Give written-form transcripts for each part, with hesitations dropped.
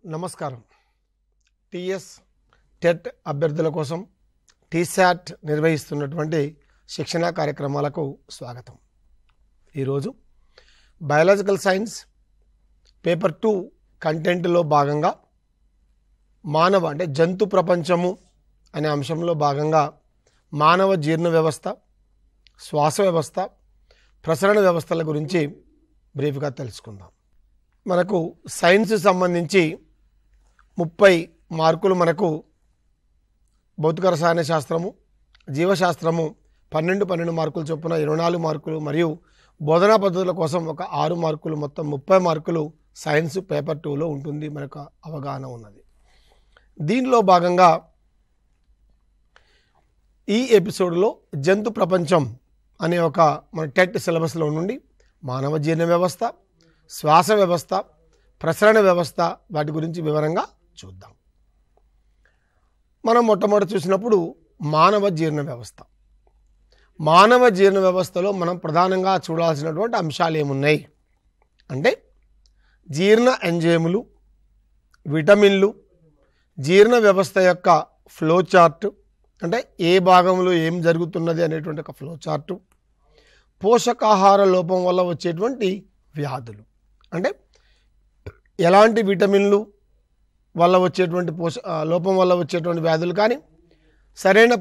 నమస్కారం. TS TET అభ్యర్థుల కోసం టీశాట్ నిర్వహిస్తున్నటువంటి శిక్షణా కార్యక్రమాలకు స్వాగతం. ఈరోజు బయాలజికల్ సైన్స్ పేపర్ 2 కంటెంట్లో భాగంగా మానవ జంతు ప్రపంచము అనే అంశంలో భాగంగా మానవ జీర్ణ వ్యవస్థ, శ్వాస వ్యవస్థ, ప్రసరణ వ్యవస్థల గురించి బ్రీఫ్గా తెలుసుకుందాం. మనకు సైన్స్ సంబంధించి 30 మార్కులు, మనకు భౌతిక రసాయన శాస్త్రము, జీవశాస్త్రము 12 మార్కులు చొప్పున 24 మార్కులు, మరియు బోధనా పద్ధతుల కోసం ఒక 6 మార్కులు, మొత్తం 30 మార్కులు సైన్స్ పేపర్ 2లో ఉంటుంది. మనకు అవగాహన ఉన్నది. దీనిలో భాగంగా ఈ ఎపిసోడ్లో జంతు ప్రపంచం అనే ఒక మన టెట్ సిలబస్లో నుండి మానవ జీర్ణ వ్యవస్థ, శ్వాస వ్యవస్థ, ప్రసరణ వ్యవస్థ వాటి గురించి వివరంగా చూద్దాం. మనం మొట్టమొదటి చూసినప్పుడు మానవ జీర్ణ వ్యవస్థ. మానవ జీర్ణ వ్యవస్థలో మనం ప్రధానంగా చూడాల్సినటువంటి అంశాలు ఏమున్నాయి అంటే జీర్ణ ఎంజైములు, విటమిన్లు, జీర్ణ వ్యవస్థ యొక్క ఫ్లో చార్ట్, అంటే ఏ భాగంలో ఏం జరుగుతున్నది అనేటువంటి ఒక ఫ్లో చార్టు, పోషకాహార లోపం వల్ల వచ్చేటువంటి వ్యాధులు, అంటే ఎలాంటి విటమిన్లు వల్ల వచ్చేటువంటి లోపం వల్ల వచ్చేటువంటి వ్యాధులు కానీ, సరైన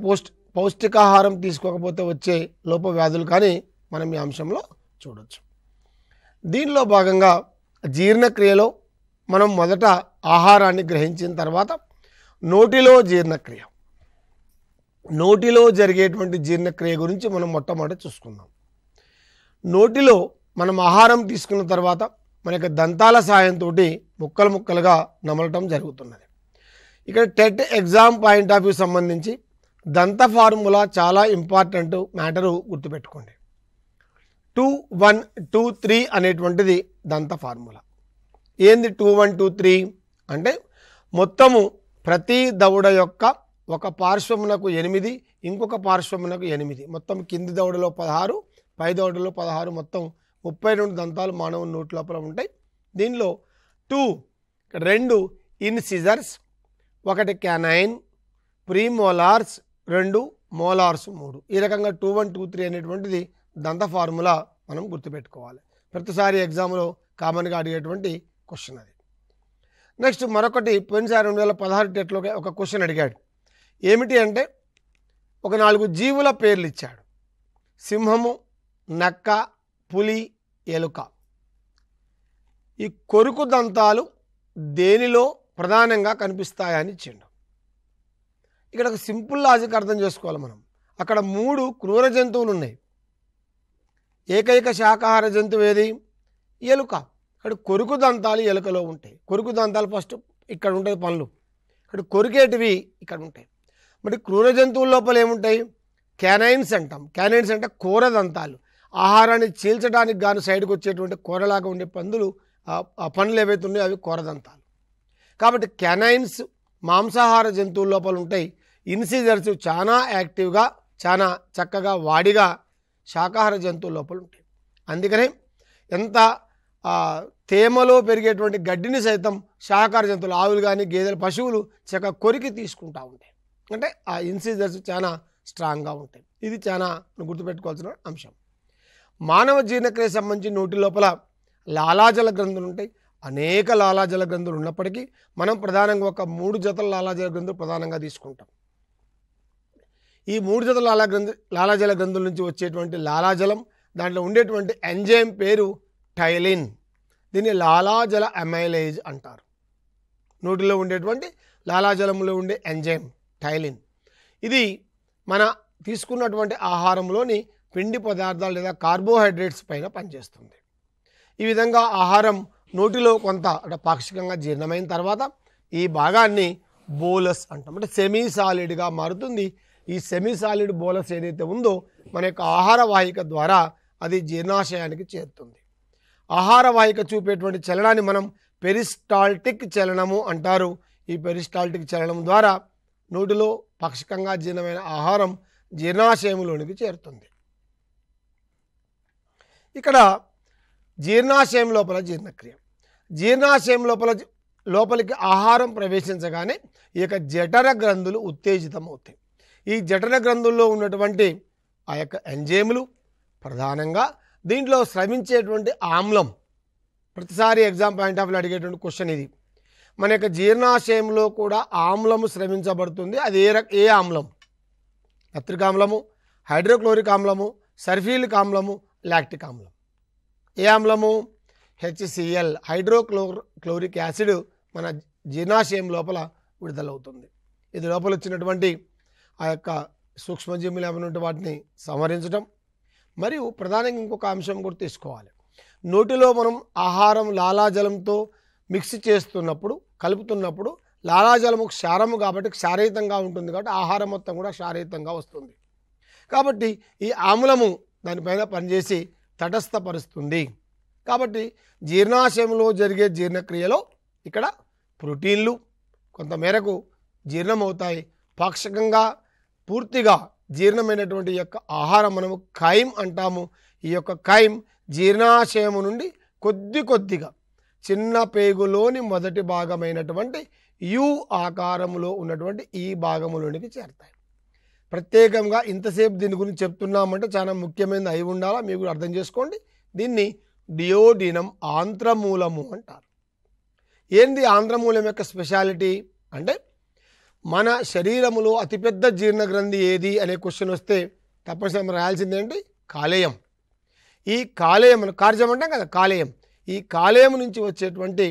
పౌష్టికాహారం తీసుకోకపోతే వచ్చే లోప వ్యాధులు కానీ మనం ఈ అంశంలో చూడవచ్చు. దీనిలో భాగంగా జీర్ణక్రియలో మనం మొదట ఆహారాన్ని గ్రహించిన తర్వాత నోటిలో జీర్ణక్రియ, నోటిలో జరిగేటువంటి జీర్ణక్రియ గురించి మనం మొట్టమొదట చూసుకుందాం. నోటిలో మనం ఆహారం తీసుకున్న తర్వాత మనకి దంతాల సాయంతో ముక్కలు ముక్కలుగా నమలటం జరుగుతున్నది. ఇక్కడ TET exam point of view సంబంధించి దంత ఫార్ములా చాలా ఇంపార్టెంట్ మ్యాటరు గుర్తుపెట్టుకోండి. 2 1 2 3 అనేటువంటిది దంత ఫార్ములా. ఏంది 2 1 2 3 అంటే మొత్తము ప్రతి దవడ యొక్క ఒక పార్శ్వమునకు 8, ఇంకొక పార్శ్వమునకు 8, మొత్తం కింది దవడలో 16, పై దవడలో 16, మొత్తం 32 దంతాలు మానవ నోటి లోపల ఉంటాయి. దీనిలో 2 ఇన్సిజర్స్, 1 క్యానైన్, ప్రీమోలార్స్ 2, మోలార్స్ 3. ఈ రకంగా 2 1 2 3 అనేటువంటిది దంత ఫార్ములా మనం గుర్తుపెట్టుకోవాలి. ప్రతిసారి ఎగ్జామ్లో కామన్గా అడిగేటువంటి క్వశ్చన్ అది. నెక్స్ట్ మరొకటి, పోయినసారి 2016 టెట్లో ఒక క్వశ్చన్ అడిగాడు. ఏమిటి అంటే ఒక 4 జీవుల పేర్లు ఇచ్చాడు. సింహము, నక్క, పులి, ఎలుక. ఈ కొరుకు దంతాలు దేనిలో ప్రధానంగా కనిపిస్తాయని ఇచ్చిండు. ఇక్కడ ఒక సింపుల్ లాజిక్ అర్థం చేసుకోవాలి మనం. అక్కడ 3 క్రూర జంతువులు ఉన్నాయి. ఏకైక శాకాహార జంతువు ఏది? ఎలుక. ఇక్కడ కొరుకు దంతాలు ఎలుకలో ఉంటాయి. కొరుకు దంతాలు ఫస్ట్ ఇక్కడ ఉంటుంది పనులు, ఇక్కడ కొరికేటివి ఇక్కడ ఉంటాయి. మరి క్రూర జంతువుల లోపల ఏముంటాయి? క్యానైన్స్ అంటాం. క్యానైన్స్ అంటే కూర దంతాలు, ఆహారాన్ని చీల్చడానికి గాను సైడ్కి వచ్చేటువంటి కూరలాగా ఉండే పందులు, ఆ పండ్లు ఏవైతే ఉన్నాయో అవి కూరదంతాలు. కాబట్టి క్యానైన్స్ మాంసాహార జంతువుల లోపల ఉంటాయి. ఇన్సిజర్స్ చాలా యాక్టివ్గా, చాలా చక్కగా వాడిగా శాకాహార జంతువుల లోపల ఉంటాయి. అందుకనే ఎంత తేమలో పెరిగేటువంటి గడ్డిని సైతం శాకాహార జంతువులు, ఆవులు కానీ గేదెలు, పశువులు చక్కగా కొరికి తీసుకుంటూ ఉంటాయి. అంటే ఆ ఇన్సిజర్స్ చాలా స్ట్రాంగ్గా ఉంటాయి. ఇది చాలా గుర్తుపెట్టుకోవాల్సిన అంశం. మానవ జీర్ణక్రియ సంబంధించి నోటి లోపల లాలాజల గ్రంథులు ఉంటాయి. అనేక లాలాజల గ్రంథులు ఉన్నప్పటికీ మనం ప్రధానంగా ఒక 3 జతల లాలాజల గ్రంథులు ప్రధానంగా తీసుకుంటాం. ఈ 3 జతల లాలాజల గ్రంథుల నుంచి వచ్చేటువంటి లాలాజలం, దాంట్లో ఉండేటువంటి ఎంజైమ్ పేరు టైలిన్. దీన్ని లాలాజల అమైలేజ్ అంటారు. నోటిలో ఉండేటువంటి లాలాజలంలో ఉండే ఎంజైమ్ టైలిన్. ఇది మన తీసుకున్నటువంటి ఆహారంలోని పిండి పదార్థాలు లేదా కార్బోహైడ్రేట్స్ పైన పనిచేస్తుంది. ఈ విధంగా ఆహారం నోటిలో కొంత అంటే పాక్షికంగా జీర్ణమైన తర్వాత ఈ భాగాన్ని బోలస్ అంటాం. అంటే సెమీ సాలిడ్గా మారుతుంది. ఈ సెమీ సాలిడ్ బోలస్ ఏదైతే ఉందో మన యొక్క ఆహార వాహిక ద్వారా అది జీర్ణాశయానికి చేరుతుంది. ఆహార వాహిక చూపేటువంటి చలనాన్ని మనం పెరిస్టాల్టిక్ చలనము అంటారు. ఈ పెరిస్టాల్టిక్ చలనం ద్వారా నోటిలో పాక్షికంగా జీర్ణమైన ఆహారం జీర్ణాశయంలోనికి చేరుతుంది. ఇక్కడ జీర్ణాశయం లోపల జీర్ణక్రియ, జీర్ణాశయం లోపల లోపలికి ఆహారం ప్రవేశించగానే ఈ యొక్క జఠర గ్రంథులు ఉత్తేజితమవుతాయి. ఈ జఠర గ్రంథుల్లో ఉన్నటువంటి ఆ యొక్క ఎంజైములు ప్రధానంగా దీంట్లో స్రవించేటువంటి ఆమ్లం, ప్రతిసారి ఎగ్జామ్ పాయింట్ ఆఫ్ వ్యూ అడిగేటువంటి క్వశ్చన్ ఇది. మన యొక్క జీర్ణాశయంలో కూడా ఆమ్లము స్రవించబడుతుంది. అది ఏ ఆమ్లం? నత్రిక ఆమ్లము, హైడ్రోక్లోరిక్ ఆమ్లము, సల్ఫ్యూరిక్ ఆమ్లము, లాక్టిక్ ఆమ్లం. ఏ ఆమ్లము? HCl, హైడ్రోక్లోరిక్ యాసిడ్ మన జీర్ణాశయం లోపల విడుదలవుతుంది. ఇది లోపల వచ్చినటువంటి ఆ యొక్క సూక్ష్మజీవులు ఏమైనా వాటిని సంహరించడం. మరియు ప్రధానంగా ఇంకొక అంశం కూడా తీసుకోవాలి. నోటిలో మనం ఆహారం లాలాజలంతో మిక్స్ చేస్తున్నప్పుడు, కలుపుతున్నప్పుడు లాలాజలము క్షారము కాబట్టి క్షారయుతంగా ఉంటుంది, కాబట్టి ఆహారం మొత్తం కూడా క్షారయుతంగా వస్తుంది. కాబట్టి ఈ ఆమ్లము దానిపైన పనిచేసి తటస్థపరుస్తుంది. కాబట్టి జీర్ణాశయంలో జరిగే జీర్ణక్రియలో ఇక్కడ ప్రోటీన్లు కొంతమేరకు జీర్ణమవుతాయి. పాక్షికంగా పూర్తిగా జీర్ణమైనటువంటి ఈ యొక్క ఆహారం మనము ఖైమ్ అంటాము. ఈ యొక్క ఖైమ్ జీర్ణాశయము నుండి కొద్దిగా చిన్న పేగులోని మొదటి భాగమైనటువంటి యు ఆకారంలో ఉన్నటువంటి ఈ భాగములోనికి చేరుతాయి. ప్రత్యేకంగా ఇంతసేపు దీని గురించి చెప్తున్నామంటే చాలా ముఖ్యమైనది అయి ఉండాలా, మీరు కూడా అర్థం చేసుకోండి. దీన్ని డియోడినం ఆంత్రమూలము అంటారు. ఏంది ఆంత్రమూలం యొక్క స్పెషాలిటీ అంటే, మన శరీరములో అతిపెద్ద జీర్ణ గ్రంథి ఏది అనే క్వశ్చన్ వస్తే తప్పనిసరిగా మనం రాయాల్సింది ఏంటి? కాలేయం. ఈ కాలేయం, కార్జం అంటాం కదా, కాలేయం. ఈ కాలేయం నుంచి వచ్చేటువంటి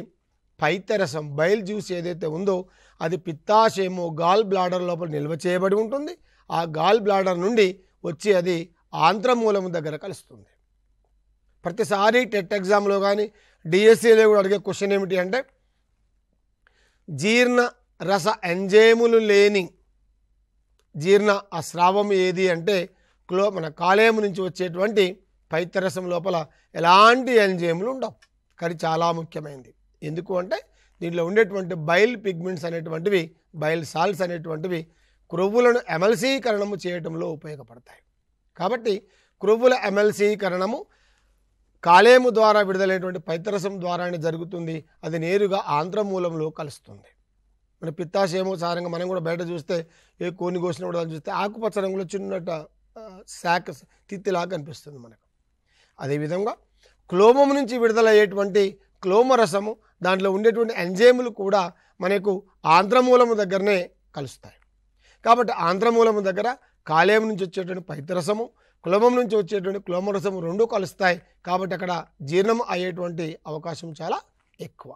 పైత్యరసం, బైల్ జ్యూస్ ఏదైతే ఉందో అది పిత్తాశయము గాల్ బ్లాడర్ లోపల నిల్వ చేయబడి ఉంటుంది. ఆ గాల్ బ్లాడర్ నుండి వచ్చి అది ఆంత్రమూలము దగ్గర కలుస్తుంది. ప్రతిసారి టెట్ ఎగ్జామ్లో కానీ డిఎస్సిలో కూడా అడిగే క్వశ్చన్ ఏమిటి అంటే, జీర్ణ రస ఎంజైములు లేని జీర్ణ అస్రావం ఏది అంటే మన కాలేయం నుంచి వచ్చేటువంటి పైత్యరసం లోపల ఎలాంటి ఎంజైములు ఉండవు. కానీ చాలా ముఖ్యమైనది. ఎందుకు అంటే దీంట్లో ఉండేటువంటి బైల్ పిగ్మెంట్స్ అనేటువంటివి, బైల్ సాల్ట్స్ అనేటువంటివి క్రొవ్వులను ఎమల్సీకరణము చేయటంలో ఉపయోగపడతాయి. కాబట్టి క్రొవ్వుల ఎమల్సీకరణము కాలేయము ద్వారా విడుదలైనటువంటి పైత్యరసం ద్వారానే జరుగుతుంది. అది నేరుగా ఆంత్రమూలంలో కలుస్తుంది. మన పిత్తాశయము సారంగా మనం కూడా బయట చూస్తే ఏ కోని కోసిన కూడా చూస్తే ఆకుపచ్చ రంగులో చిన్నట శాఖ తిత్తిలాగా కనిపిస్తుంది మనకు. అదేవిధంగా క్లోమం నుంచి విడుదలయ్యేటువంటి క్లోమరసము, దాంట్లో ఉండేటువంటి ఎంజైములు కూడా మనకు ఆంత్రమూలము దగ్గరనే కలుస్తాయి. కాబట్టి ఆంత్రమూలము దగ్గర కాలేయం నుంచి వచ్చేటువంటి పైత్యరసము, క్లోమం నుంచి వచ్చేటువంటి క్లోమరసము రెండూ కలుస్తాయి. కాబట్టి అక్కడ జీర్ణం అయ్యేటువంటి అవకాశం చాలా ఎక్కువ.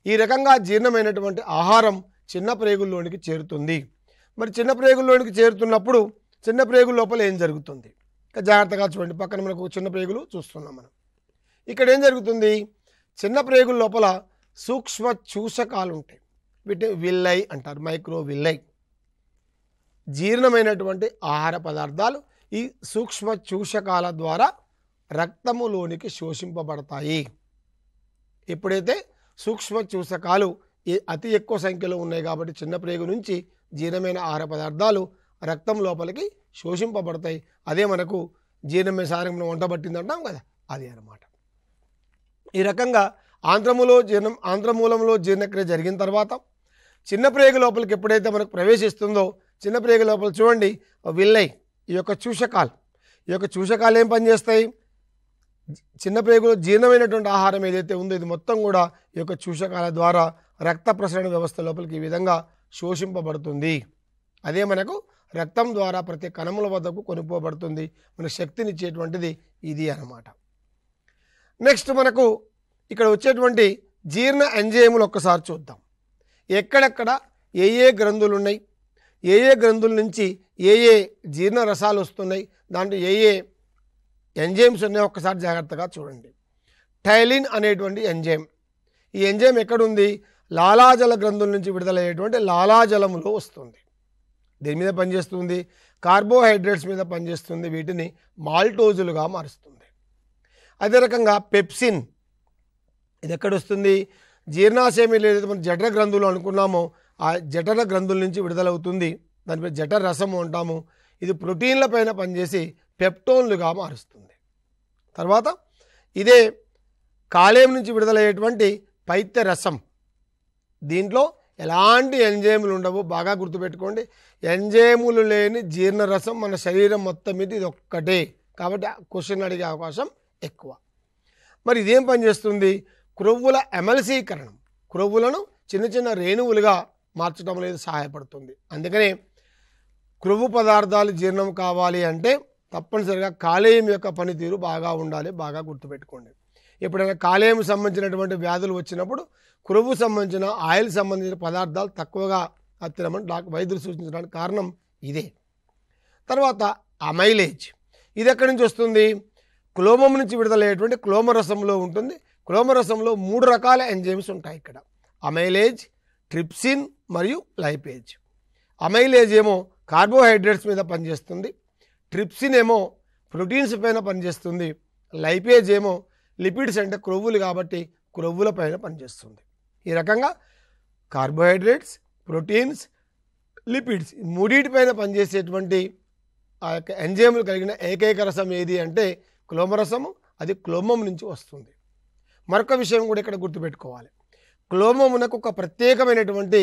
ఈ రకంగా జీర్ణమైనటువంటి ఆహారం చిన్న ప్రేగుల్లోనికి చేరుతుంది. మరి చిన్న ప్రేగుల్లోనికి చేరుతున్నప్పుడు చిన్న ప్రేగుల లోపల ఏం జరుగుతుంది? జాగ్రత్తగా చూడండి. పక్కన మనకు చిన్న ప్రేగులు చూస్తున్నాం మనం. ఇక్కడ ఏం జరుగుతుంది? చిన్న ప్రేగుల లోపల సూక్ష్మ చూషకాలు ఉంటాయి. వీటిని విల్లై అంటారు, మైక్రో విల్లై. జీర్ణమైనటువంటి ఆహార పదార్థాలు ఈ సూక్ష్మ చూషకాల ద్వారా రక్తములోనికి శోషింపబడతాయి. ఎప్పుడైతే సూక్ష్మ చూషకాలు అతి ఎక్కువ సంఖ్యలో ఉన్నాయి కాబట్టి చిన్న ప్రేగు నుంచి జీర్ణమైన ఆహార పదార్థాలు రక్తం లోపలికి శోషింపబడతాయి. అదే మనకు జీర్ణమైన సారం మనం వంట పట్టింది అంటాం కదా, అది అన్నమాట. ఈ రకంగా ఆంత్రమూలంలో జీర్ణక్రియ జరిగిన తర్వాత చిన్న ప్రేగు లోపలికి ఎప్పుడైతే మనకు ప్రవేశిస్తుందో చిన్న ప్రేగు లోపల చూడండి విల్లై, ఈ యొక్క చూషకాలు ఏం పనిచేస్తాయి? చిన్న ప్రేగులో జీర్ణమైనటువంటి ఆహారం ఏదైతే ఉందో ఇది మొత్తం కూడా ఈ యొక్క చూషకాల ద్వారా రక్త ప్రసరణ వ్యవస్థ లోపలికి ఈ విధంగా శోషింపబడుతుంది. అదే మనకు రక్తం ద్వారా ప్రతి కణముల వద్దకు కొనుక్కోబడుతుంది. మన శక్తినిచ్చేటువంటిది ఇది అన్నమాట. నెక్స్ట్ మనకు ఇక్కడ వచ్చేటువంటి జీర్ణ ఎంజైములు ఒక్కసారి చూద్దాం. ఎక్కడెక్కడ ఏ గ్రంథులు ఉన్నాయి, ఏ గ్రంథుల నుంచి ఏ జీర్ణ రసాలు వస్తున్నాయి, దాంట్లో ఏ ఎంజైమ్స్ ఉన్నాయో ఒక్కసారి జాగ్రత్తగా చూడండి. టైలిన్ అనేటువంటి ఎంజైమ్, ఈ ఎంజైమ్ ఎక్కడుంది? లాలాజల గ్రంథుల నుంచి విడుదలయ్యేటువంటి లాలాజలములో వస్తుంది. దీని మీద పనిచేస్తుంది, కార్బోహైడ్రేట్స్ మీద పనిచేస్తుంది. వీటిని మాల్టోజులుగా మారుస్తుంది. అదే రకంగా పెప్సిన్, ఇది ఎక్కడొస్తుంది? జీర్ణాశయం ఏదైతే మనం జఠర గ్రంథులు అనుకున్నామో ఆ జఠర గ్రంథుల నుంచి విడుదలవుతుంది. దానిపై జఠర రసము అంటాము. ఇది ప్రోటీన్ల పైన పనిచేసి పెప్టోన్లుగా మారుస్తుంది. తర్వాత ఇదే కాలేయం నుంచి విడుదలయ్యేటువంటి పైత్య రసం, దీంట్లో ఎలాంటి ఎంజైములు ఉండవు. బాగా గుర్తుపెట్టుకోండి, ఎంజైములు లేని జీర్ణరసం మన శరీరం మొత్తం మీద ఇది ఒక్కటే. కాబట్టి క్వశ్చన్ అడిగే అవకాశం ఎక్కువ. మరి ఇదేం పనిచేస్తుంది? క్రొవ్వుల ఎమల్సీకరణం, క్రొవ్వులను చిన్న చిన్న రేణువులుగా మార్చడం అనేది సహాయపడుతుంది. అందుకనే క్రొవ్వు పదార్థాలు జీర్ణం కావాలి అంటే తప్పనిసరిగా కాలేయం యొక్క పనితీరు బాగా ఉండాలి. బాగా గుర్తుపెట్టుకోండి. ఎప్పుడైనా కాలేయం సంబంధించినటువంటి వ్యాధులు వచ్చినప్పుడు క్రొవ్వు సంబంధించిన ఆయిల్ సంబంధించిన పదార్థాలు తక్కువగా తినమని వైద్యులు సూచించడానికి కారణం ఇదే. తర్వాత అమైలేజ్, ఇది ఎక్కడి నుంచి వస్తుంది? క్లోమం నుంచి విడుదలయ్యేటువంటి క్లోమరసంలో ఉంటుంది. క్లోమరసంలో 3 రకాల ఎంజైమ్స్ ఉంటాయి ఇక్కడ: అమైలేజ్, ట్రిప్సిన్ మరియు లైపేజ్. అమైలేజ్ ఏమో కార్బోహైడ్రేట్స్ మీద పనిచేస్తుంది, ట్రిప్సిన్ ఏమో ప్రోటీన్స్ పైన పనిచేస్తుంది, లైపేజ్ ఏమో లిపిడ్స్ అంటే క్రొవ్వులు కాబట్టి క్రొవ్వుల పైన పనిచేస్తుంది. ఈ రకంగా కార్బోహైడ్రేట్స్, ప్రోటీన్స్, లిపిడ్స్ మూడింటిపైన పనిచేసేటువంటి ఆ యొక్క ఎంజైములు కలిగిన ఏకైక రసం ఏది అంటే క్లోమరసము. అది క్లోమం నుంచి వస్తుంది. మరొక విషయం కూడా ఇక్కడ గుర్తుపెట్టుకోవాలి, క్లోమమునకు ఒక ప్రత్యేకమైనటువంటి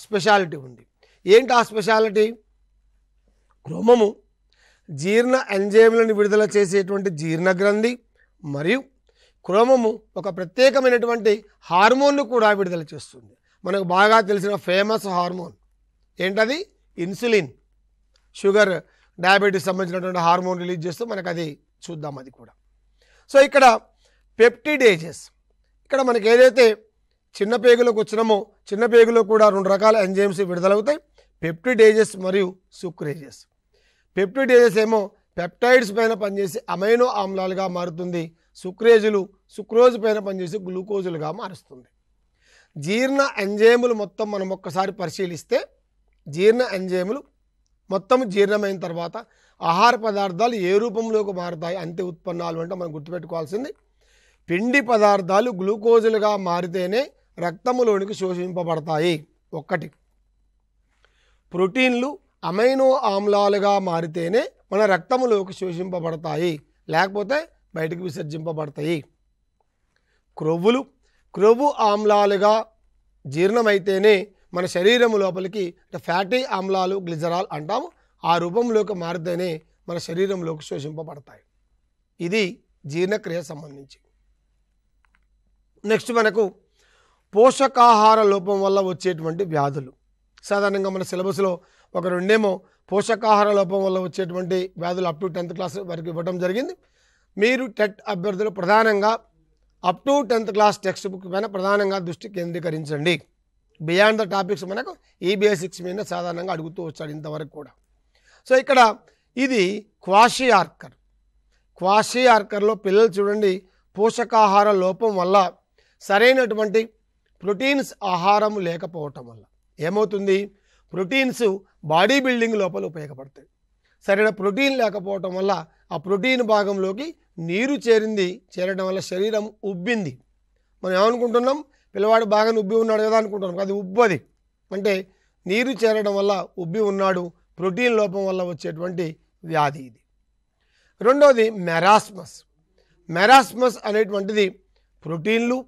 స్పెషాలిటీ ఉంది. ఏంటి ఆ స్పెషాలిటీ? క్లోమము జీర్ణ ఎంజైములను విడుదల చేసేటువంటి జీర్ణగ్రంథి మరియు క్లోమము ఒక ప్రత్యేకమైనటువంటి హార్మోన్ను కూడా విడుదల చేస్తుంది. మనకు బాగా తెలిసిన ఫేమస్ హార్మోన్ ఏంటది? ఇన్సులిన్. షుగర్, డయాబెటీస్ సంబంధించినటువంటి హార్మోన్ రిలీజ్ చేస్తూ మనకు అది చూద్దాం అది కూడా. సో ఇక్కడ పెప్టిడేజెస్, ఇక్కడ మనకి ఏదైతే చిన్న పేగులోకి వచ్చినామో చిన్న పేగులో కూడా 2 రకాల ఎంజైమ్స్ విడుదలవుతాయి: పెప్టిడేజెస్ మరియు సుక్రేజెస్. పెప్టిడేజెస్ ఏమో పెప్టైడ్స్ పైన పనిచేసి అమైనో ఆమ్లాలుగా మారుతుంది, సుక్రేజులు సుక్రోజ్ పైన పనిచేసి గ్లూకోజులుగా మారుస్తుంది. జీర్ణ ఎంజైములు మొత్తం మనం ఒక్కసారి పరిశీలిస్తే, జీర్ణ ఎంజైములు మొత్తం జీర్ణమైన తర్వాత ఆహార పదార్థాలు ఏ రూపంలోకి మారుతాయి? అంత్య ఉత్పన్నాలు అంటే మనం గుర్తుపెట్టుకోవాల్సింది, పిండి పదార్థాలు గ్లూకోజులుగా మారితేనే రక్తములోనికి శోషింపబడతాయి. 1. ప్రోటీన్లు అమైనో ఆమ్లాలుగా మారితేనే మన రక్తములోకి శోషింపబడతాయి, లేకపోతే బయటకు విసర్జింపబడతాయి. క్రొవ్వులు క్రొవ్వు ఆమ్లాలుగా జీర్ణమైతేనే మన శరీరం లోపలికి ఫ్యాటీ ఆమ్లాలు, గ్లిజరాల్ అంటాము, ఆ రూపంలోకి మారితేనే మన శరీరంలోకి శోషింపబడతాయి. ఇది జీర్ణక్రియ సంబంధించి. నెక్స్ట్ మనకు పోషకాహార లోపం వల్ల వచ్చేటువంటి వ్యాధులు. సాధారణంగా మన సిలబస్లో ఒక 2 పోషకాహార లోపం వల్ల వచ్చేటువంటి వ్యాధులు అప్ టు 10th క్లాస్ వరకు ఇవ్వడం జరిగింది. మీరు టెట్ అభ్యర్థులు ప్రధానంగా up to 10th class text book పైన ప్రధానంగా దృష్టి కేంద్రీకరించండి. బియాండ్ ద టాపిక్స్ మనకు ఈ బేసిక్స్ మీద సాధారణంగా అడుగుతూ వచ్చాడు ఇంతవరకు కూడా. సో ఇక్కడ ఇది క్వాషియార్కర్. క్వాషియార్కర్లో పిల్లలు చూడండి, పోషకాహార లోపం వల్ల సరైనటువంటి ప్రోటీన్స్ ఆహారం లేకపోవటం వల్ల ఏమవుతుంది? ప్రోటీన్స్ బాడీ బిల్డింగ్ లోపల ఉపయోగపడతాయి. సరైన ప్రోటీన్ లేకపోవటం వల్ల ఆ ప్రోటీన్ భాగంలోకి నీరు చేరడం వల్ల శరీరం ఉబ్బింది. మనం ఏమనుకుంటున్నాం? పిల్లవాడు బాగా ఉబ్బి ఉన్నాడు కదా అనుకుంటున్నాం, అది ఉబ్బది. అంటే నీరు చేరడం వల్ల ఉబ్బి ఉన్నాడు, ప్రోటీన్ లోపం వల్ల వచ్చేటువంటి వ్యాధి ఇది. 2వది మెరాస్మస్. మెరాస్మస్ అనేటువంటిది ప్రోటీన్లు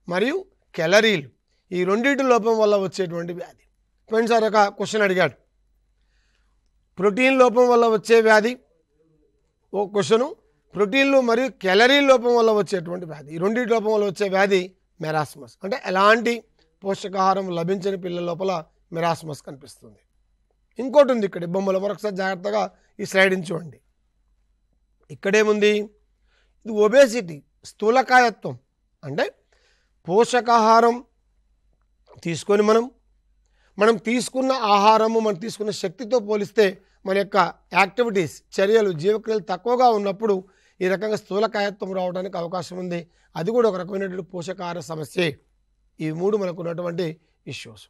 మరియు క్యాలరీలు ఈ రెండింటి లోపం వల్ల వచ్చేటువంటి వ్యాధి. పోయినసారి ఒక క్వశ్చన్ అడిగాడు, ప్రోటీన్ లోపం వల్ల వచ్చే వ్యాధి ఓ క్వశ్చను, ప్రోటీన్లు మరియు క్యాలరీ లోపం వల్ల వచ్చేటువంటి వ్యాధి, ఈ రెండింటి లోపం వల్ల వచ్చే వ్యాధి మెరాస్మస్. అంటే ఎలాంటి పోషకాహారం లభించని పిల్లల లోపల మెరాస్మస్ కనిపిస్తుంది. ఇంకోటి ఉంది ఇక్కడ బొమ్మలో, మరొకసారి జాగ్రత్తగా ఈ స్లైడ్ని చూడండి. ఇక్కడేముంది? ఇది ఒబేసిటీ, స్థూలకాయత్వం. అంటే పోషకాహారం తీసుకొని మనం తీసుకున్న ఆహారము, మనం తీసుకున్న శక్తితో పోలిస్తే మన యొక్క యాక్టివిటీస్, చర్యలు, జీవక్రియలు తక్కువగా ఉన్నప్పుడు ఈ రకంగా స్థూలకాయత్వం రావడానికి అవకాశం ఉంది. అది కూడా ఒక రకమైనటువంటి పోషకాహార సమస్యే. ఈ 3 మనకు ఉన్నటువంటి ఇష్యూస్.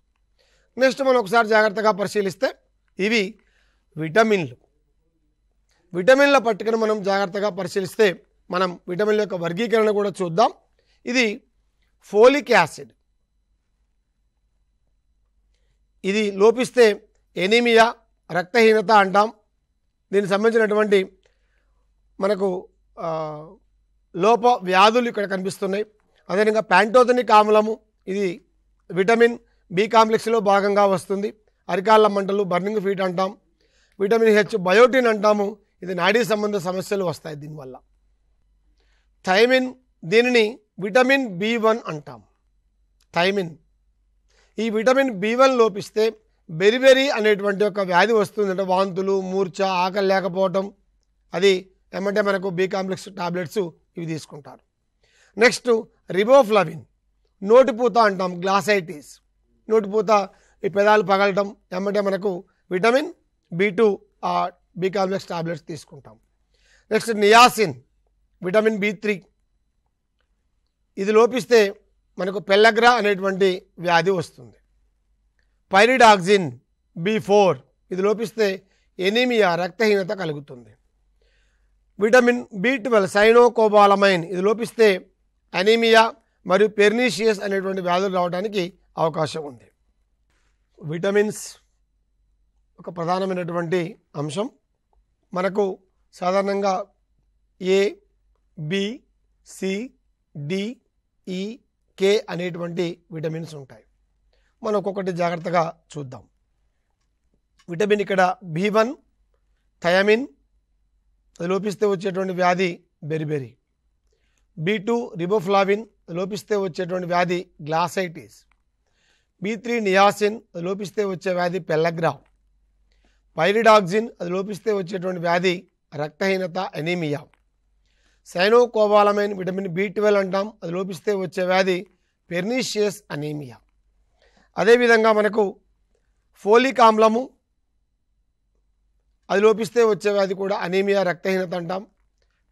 నెక్స్ట్ మనం ఒకసారి జాగ్రత్తగా పరిశీలిస్తే ఇవి విటమిన్లు. విటమిన్ల పట్టికను మనం జాగ్రత్తగా పరిశీలిస్తే మనం విటమిన్ల యొక్క వర్గీకరణ కూడా చూద్దాం. ఇది ఫోలిక్ యాసిడ్, ఇది లోపిస్తే ఎనీమియా, రక్తహీనత అంటాం. దీనికి సంబంధించినటువంటి మనకు లోప వ్యాధులు ఇక్కడ కనిపిస్తున్నాయి. అదేవిధంగా ప్యాంటోథెనిక్ ఆమ్లము, ఇది విటమిన్ బి కాంప్లెక్స్లో భాగంగా వస్తుంది. అరికాళ్ళ మంటలు, బర్నింగ్ ఫీట్ అంటాం. విటమిన్ హెచ్ బయోటిన్ అంటాము. ఇది నాడీ సంబంధ సమస్యలు వస్తాయి దీనివల్ల. థైమిన్, దీనిని విటమిన్ B1 అంటాం. థైమిన్, ఈ విటమిన్ B1 లోపిస్తే బెరిబెరీ అనేటువంటి ఒక వ్యాధి వస్తుంది. అంటే వాంతులు, మూర్ఛ, ఆకలి లేకపోవటం. అది ఏమంటే మనకు బి కాంప్లెక్స్ టాబ్లెట్స్ ఇవి తీసుకుంటారు. నెక్స్ట్ రిబోఫ్లవిన్, నోటిపూత అంటాం, గ్లాసైటిస్, నోటిపూత, ఈ పెదాలు పగలటం, ఏమంటే మనకు vitamin B2 B complex tablets తీసుకుంటాం. నెక్స్ట్ నియాసిన్, విటమిన్ B3, ఇది లోపిస్తే మనకు పెల్లగ్రా అనేటువంటి వ్యాధి వస్తుంది. పైరిడాక్సిన్ B4, ఇది లోపిస్తే ఎనీమియా, రక్తహీనత కలుగుతుంది. విటమిన్ B12 సైనోకోబాలమైన్, ఇది లోపిస్తే అనీమియా మరియు పెర్నీషియస్ అనేటువంటి వ్యాధులు రావడానికి అవకాశం ఉంది. విటమిన్స్ ఒక ప్రధానమైనటువంటి అంశం. మనకు సాధారణంగా A, B, C, D, E, K అనేటువంటి విటమిన్స్ ఉంటాయి. మనం ఒక్కొక్కటి జాగ్రత్తగా చూద్దాం. విటమిన్ ఇక్కడ B1 థయామిన్, అది లోపిస్తే వచ్చేటువంటి వ్యాధి బెరిబెరీ. B2 రిబోఫ్లావిన్, అది లోపిస్తే వచ్చేటువంటి వ్యాధి గ్లాసైటిస్. B3 నియాసిన్, అది లోపిస్తే వచ్చే వ్యాధి పెల్లగ్రా. పైరిడాక్సిన్, అది లోపిస్తే వచ్చేటువంటి వ్యాధి రక్తహీనత, ఎనీమియా. సైనోకోబాలమైన్ విటమిన్ B12 అంటాం, అది లోపిస్తే వచ్చే వ్యాధి పెర్నీషియస్ అనీమియా. అదేవిధంగా మనకు ఫోలిక్ ఆమ్లము, అది లోపిస్తే వచ్చే వ్యాధి కూడా అనీమియా, రక్తహీనత అంటాం.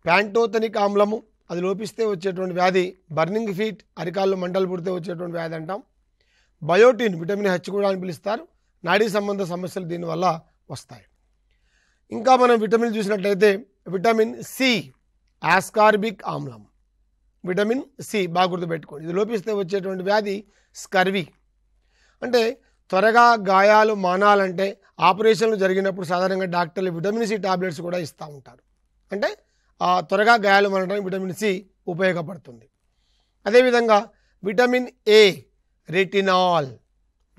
ప్యాంటోథనిక్ ఆమ్లము, అది లోపిస్తే వచ్చేటువంటి వ్యాధి బర్నింగ్ ఫీట్, అరికాళ్ళు మంటలు పుడితే వచ్చేటువంటి వ్యాధి అంటాం. బయోటిన్, విటమిన్ హెచ్ కూడా అని పిలుస్తారు. నాడీ సంబంధ సమస్యలు దీనివల్ల వస్తాయి. ఇంకా మనం విటమిన్ చూసినట్లయితే విటమిన్ సి, ఆస్కార్బిక్ ఆమ్లం, విటమిన్ సి బాగా గుర్తుపెట్టుకోండి. ఇది లోపిస్తే వచ్చేటువంటి వ్యాధి స్కర్వీ. అంటే త్వరగా గాయాలు మానాలంటే ఆపరేషన్లు జరిగినప్పుడు సాధారణంగా డాక్టర్లు విటమిన్ సి టాబ్లెట్స్ కూడా ఇస్తూ ఉంటారు. అంటే త్వరగా గాయాలు మానడానికి విటమిన్ సి ఉపయోగపడుతుంది. అదేవిధంగా విటమిన్ ఏ, రెటినాల్,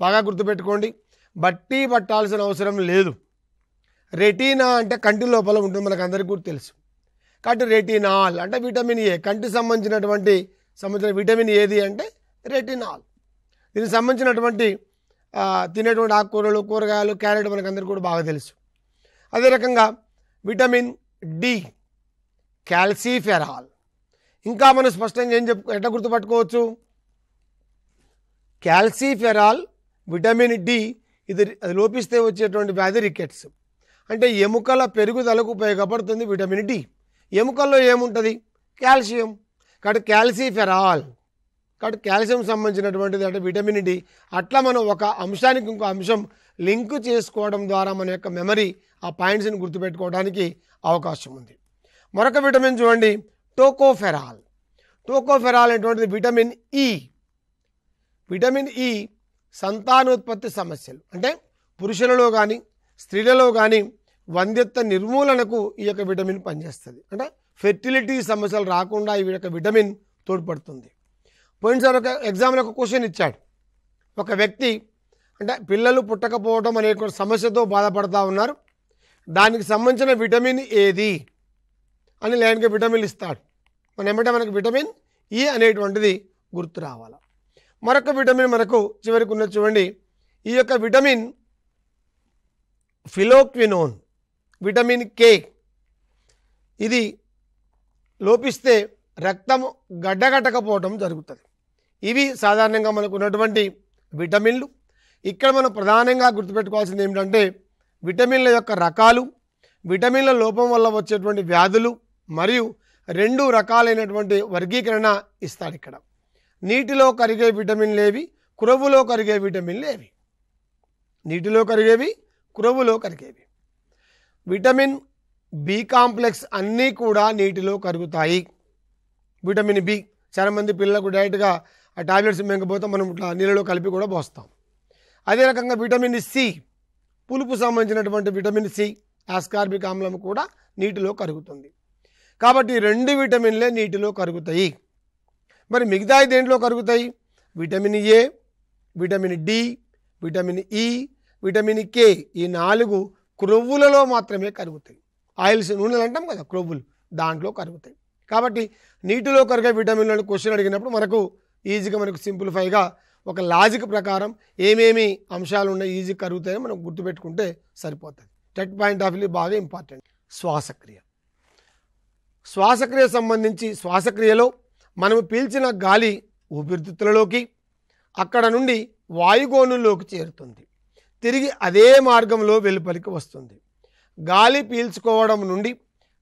బాగా గుర్తుపెట్టుకోండి. బట్టి పట్టాల్సిన అవసరం లేదు. రెటీనా అంటే కంటి లోపల ఉంటుంది, మనకు అందరికీ కూడా తెలుసు. కాబట్టి రెటినాల్ అంటే విటమిన్ ఏ, కంటికి సంబంధించిన విటమిన్ ఏది అంటే రెటినాల్. దీనికి సంబంధించినటువంటి తినేటువంటి ఆకుకూరలు, కూరగాయలు, క్యారెట్ మనకు అందరికీ కూడా బాగా తెలుసు. అదే రకంగా విటమిన్ డి, క్యాల్సిఫెరాల్. ఇంకా మనం స్పష్టంగా ఎట్లా గుర్తుపట్టుకోవచ్చు? క్యాల్సిఫెరాల్, విటమిన్ డి, అది లోపిస్తే వచ్చేటువంటి వ్యాధి రికెట్స్. అంటే ఎముకల పెరుగుదలకు ఉపయోగపడుతుంది విటమిన్ డి. ఎముకల్లో ఏముంటుంది? కాల్షియం. కాబట్టి క్యాల్సిఫెరాల్, కాబట్టి కాల్షియం సంబంధించినటువంటిది అంటే విటమిన్ డి. అట్లా మనం ఒక అంశానికి ఇంకో అంశం లింక్ చేసుకోవడం ద్వారా మన యొక్క మెమరీ ఆ పాయింట్స్ని గుర్తుపెట్టుకోవడానికి అవకాశం ఉంది. మరొక విటమిన్ చూడండి, టోకోఫెరాల్. టోకోఫెరాల్ అనేటువంటిది విటమిన్ ఈ. విటమిన్ ఈ సంతానోత్పత్తి సమస్యలు అంటే పురుషులలో కానీ స్త్రీలలో కానీ వంధ్యత్వ నిర్మూలనకు ఈ యొక్క విటమిన్ పనిచేస్తుంది. అంటే ఫెర్టిలిటీ సమస్యలు రాకుండా ఈ యొక్క విటమిన్ తోడ్పడుతుంది. పోయినసారి ఒక ఎగ్జామ్లో ఒక క్వశ్చన్ ఇచ్చాడు. ఒక వ్యక్తి అంటే పిల్లలు పుట్టకపోవడం అనే సమస్యతో బాధపడుతూ ఉన్నారు. దానికి సంబంధించిన విటమిన్ ఏది అని లైన్గా విటమిన్ ఇస్తాడు. మనకు విటమిన్ ఈ అనేటువంటిది గుర్తు రావాలి. మరొక విటమిన్ మనకు చివరికి ఉన్నది చూడండి. ఈ యొక్క విటమిన్ ఫిలోక్వినోన్, విటమిన్ కే, ఇది లోపిస్తే రక్తం గడ్డగట్టకపోవడం జరుగుతుంది. ఇవి సాధారణంగా మనకు ఉన్నటువంటి విటమిన్లు. ఇక్కడ మనం ప్రధానంగా గుర్తుపెట్టుకోవాల్సింది ఏమిటంటే విటమిన్ల యొక్క రకాలు, విటమిన్ల లోపం వల్ల వచ్చేటువంటి వ్యాధులు మరియు 2 రకాలైనటువంటి వర్గీకరణ ఇస్తాడు ఇక్కడ. నీటిలో కరిగే విటమిన్లు ఏవి, క్రొవ్వులో కరిగే విటమిన్లు ఏవి? నీటిలో కరిగేవి, క్రొవ్వులో కరిగేవి. విటమిన్ బి కాంప్లెక్స్ అన్నీ కూడా నీటిలో కరుగుతాయి. విటమిన్ బి చాలామంది పిల్లలకు డైరెక్ట్గా ఆ టాబ్లెట్స్ మింగపోతే మనం ఇట్లా నీళ్ళలో కలిపి కూడా పోస్తాం. అదే రకంగా విటమిన్ సి, పులుపు సంబంధించినటువంటి విటమిన్ సి, ఆస్కార్బిక్ ఆమ్లం కూడా నీటిలో కరుగుతుంది. కాబట్టి 2 విటమిన్లే నీటిలో కరుగుతాయి. మరి మిగతా దేంట్లో కరుగుతాయి? Vitamin A, vitamin D, vitamin E, vitamin K, ఈ 4 క్రొవ్వులలో మాత్రమే కరుగుతాయి. ఆయిల్స్, నూనెలు అంటాం కదా, క్రొవ్వులు దాంట్లో కరుగుతాయి. కాబట్టి నీటిలో కరిగే విటమిన్లను క్వశ్చన్ అడిగినప్పుడు మనకు ఈజీగా మనకు సింప్లిఫైగా ఒక లాజిక్ ప్రకారం ఏమేమి అంశాలు ఉన్నాయి ఈజీ కరుగుతాయని మనం గుర్తుపెట్టుకుంటే సరిపోతుంది. టెట్ పాయింట్ ఆఫ్ వ్యూ బాగా ఇంపార్టెంట్. శ్వాసక్రియ. శ్వాసక్రియ సంబంధించి శ్వాసక్రియలో మనము పీల్చిన గాలి ఊపిరితిత్తులలోకి, అక్కడ నుండి వాయుగోనుల్లోకి చేరుతుంది. తిరిగి అదే మార్గంలో వెలుపలికి వస్తుంది. గాలి పీల్చుకోవడం నుండి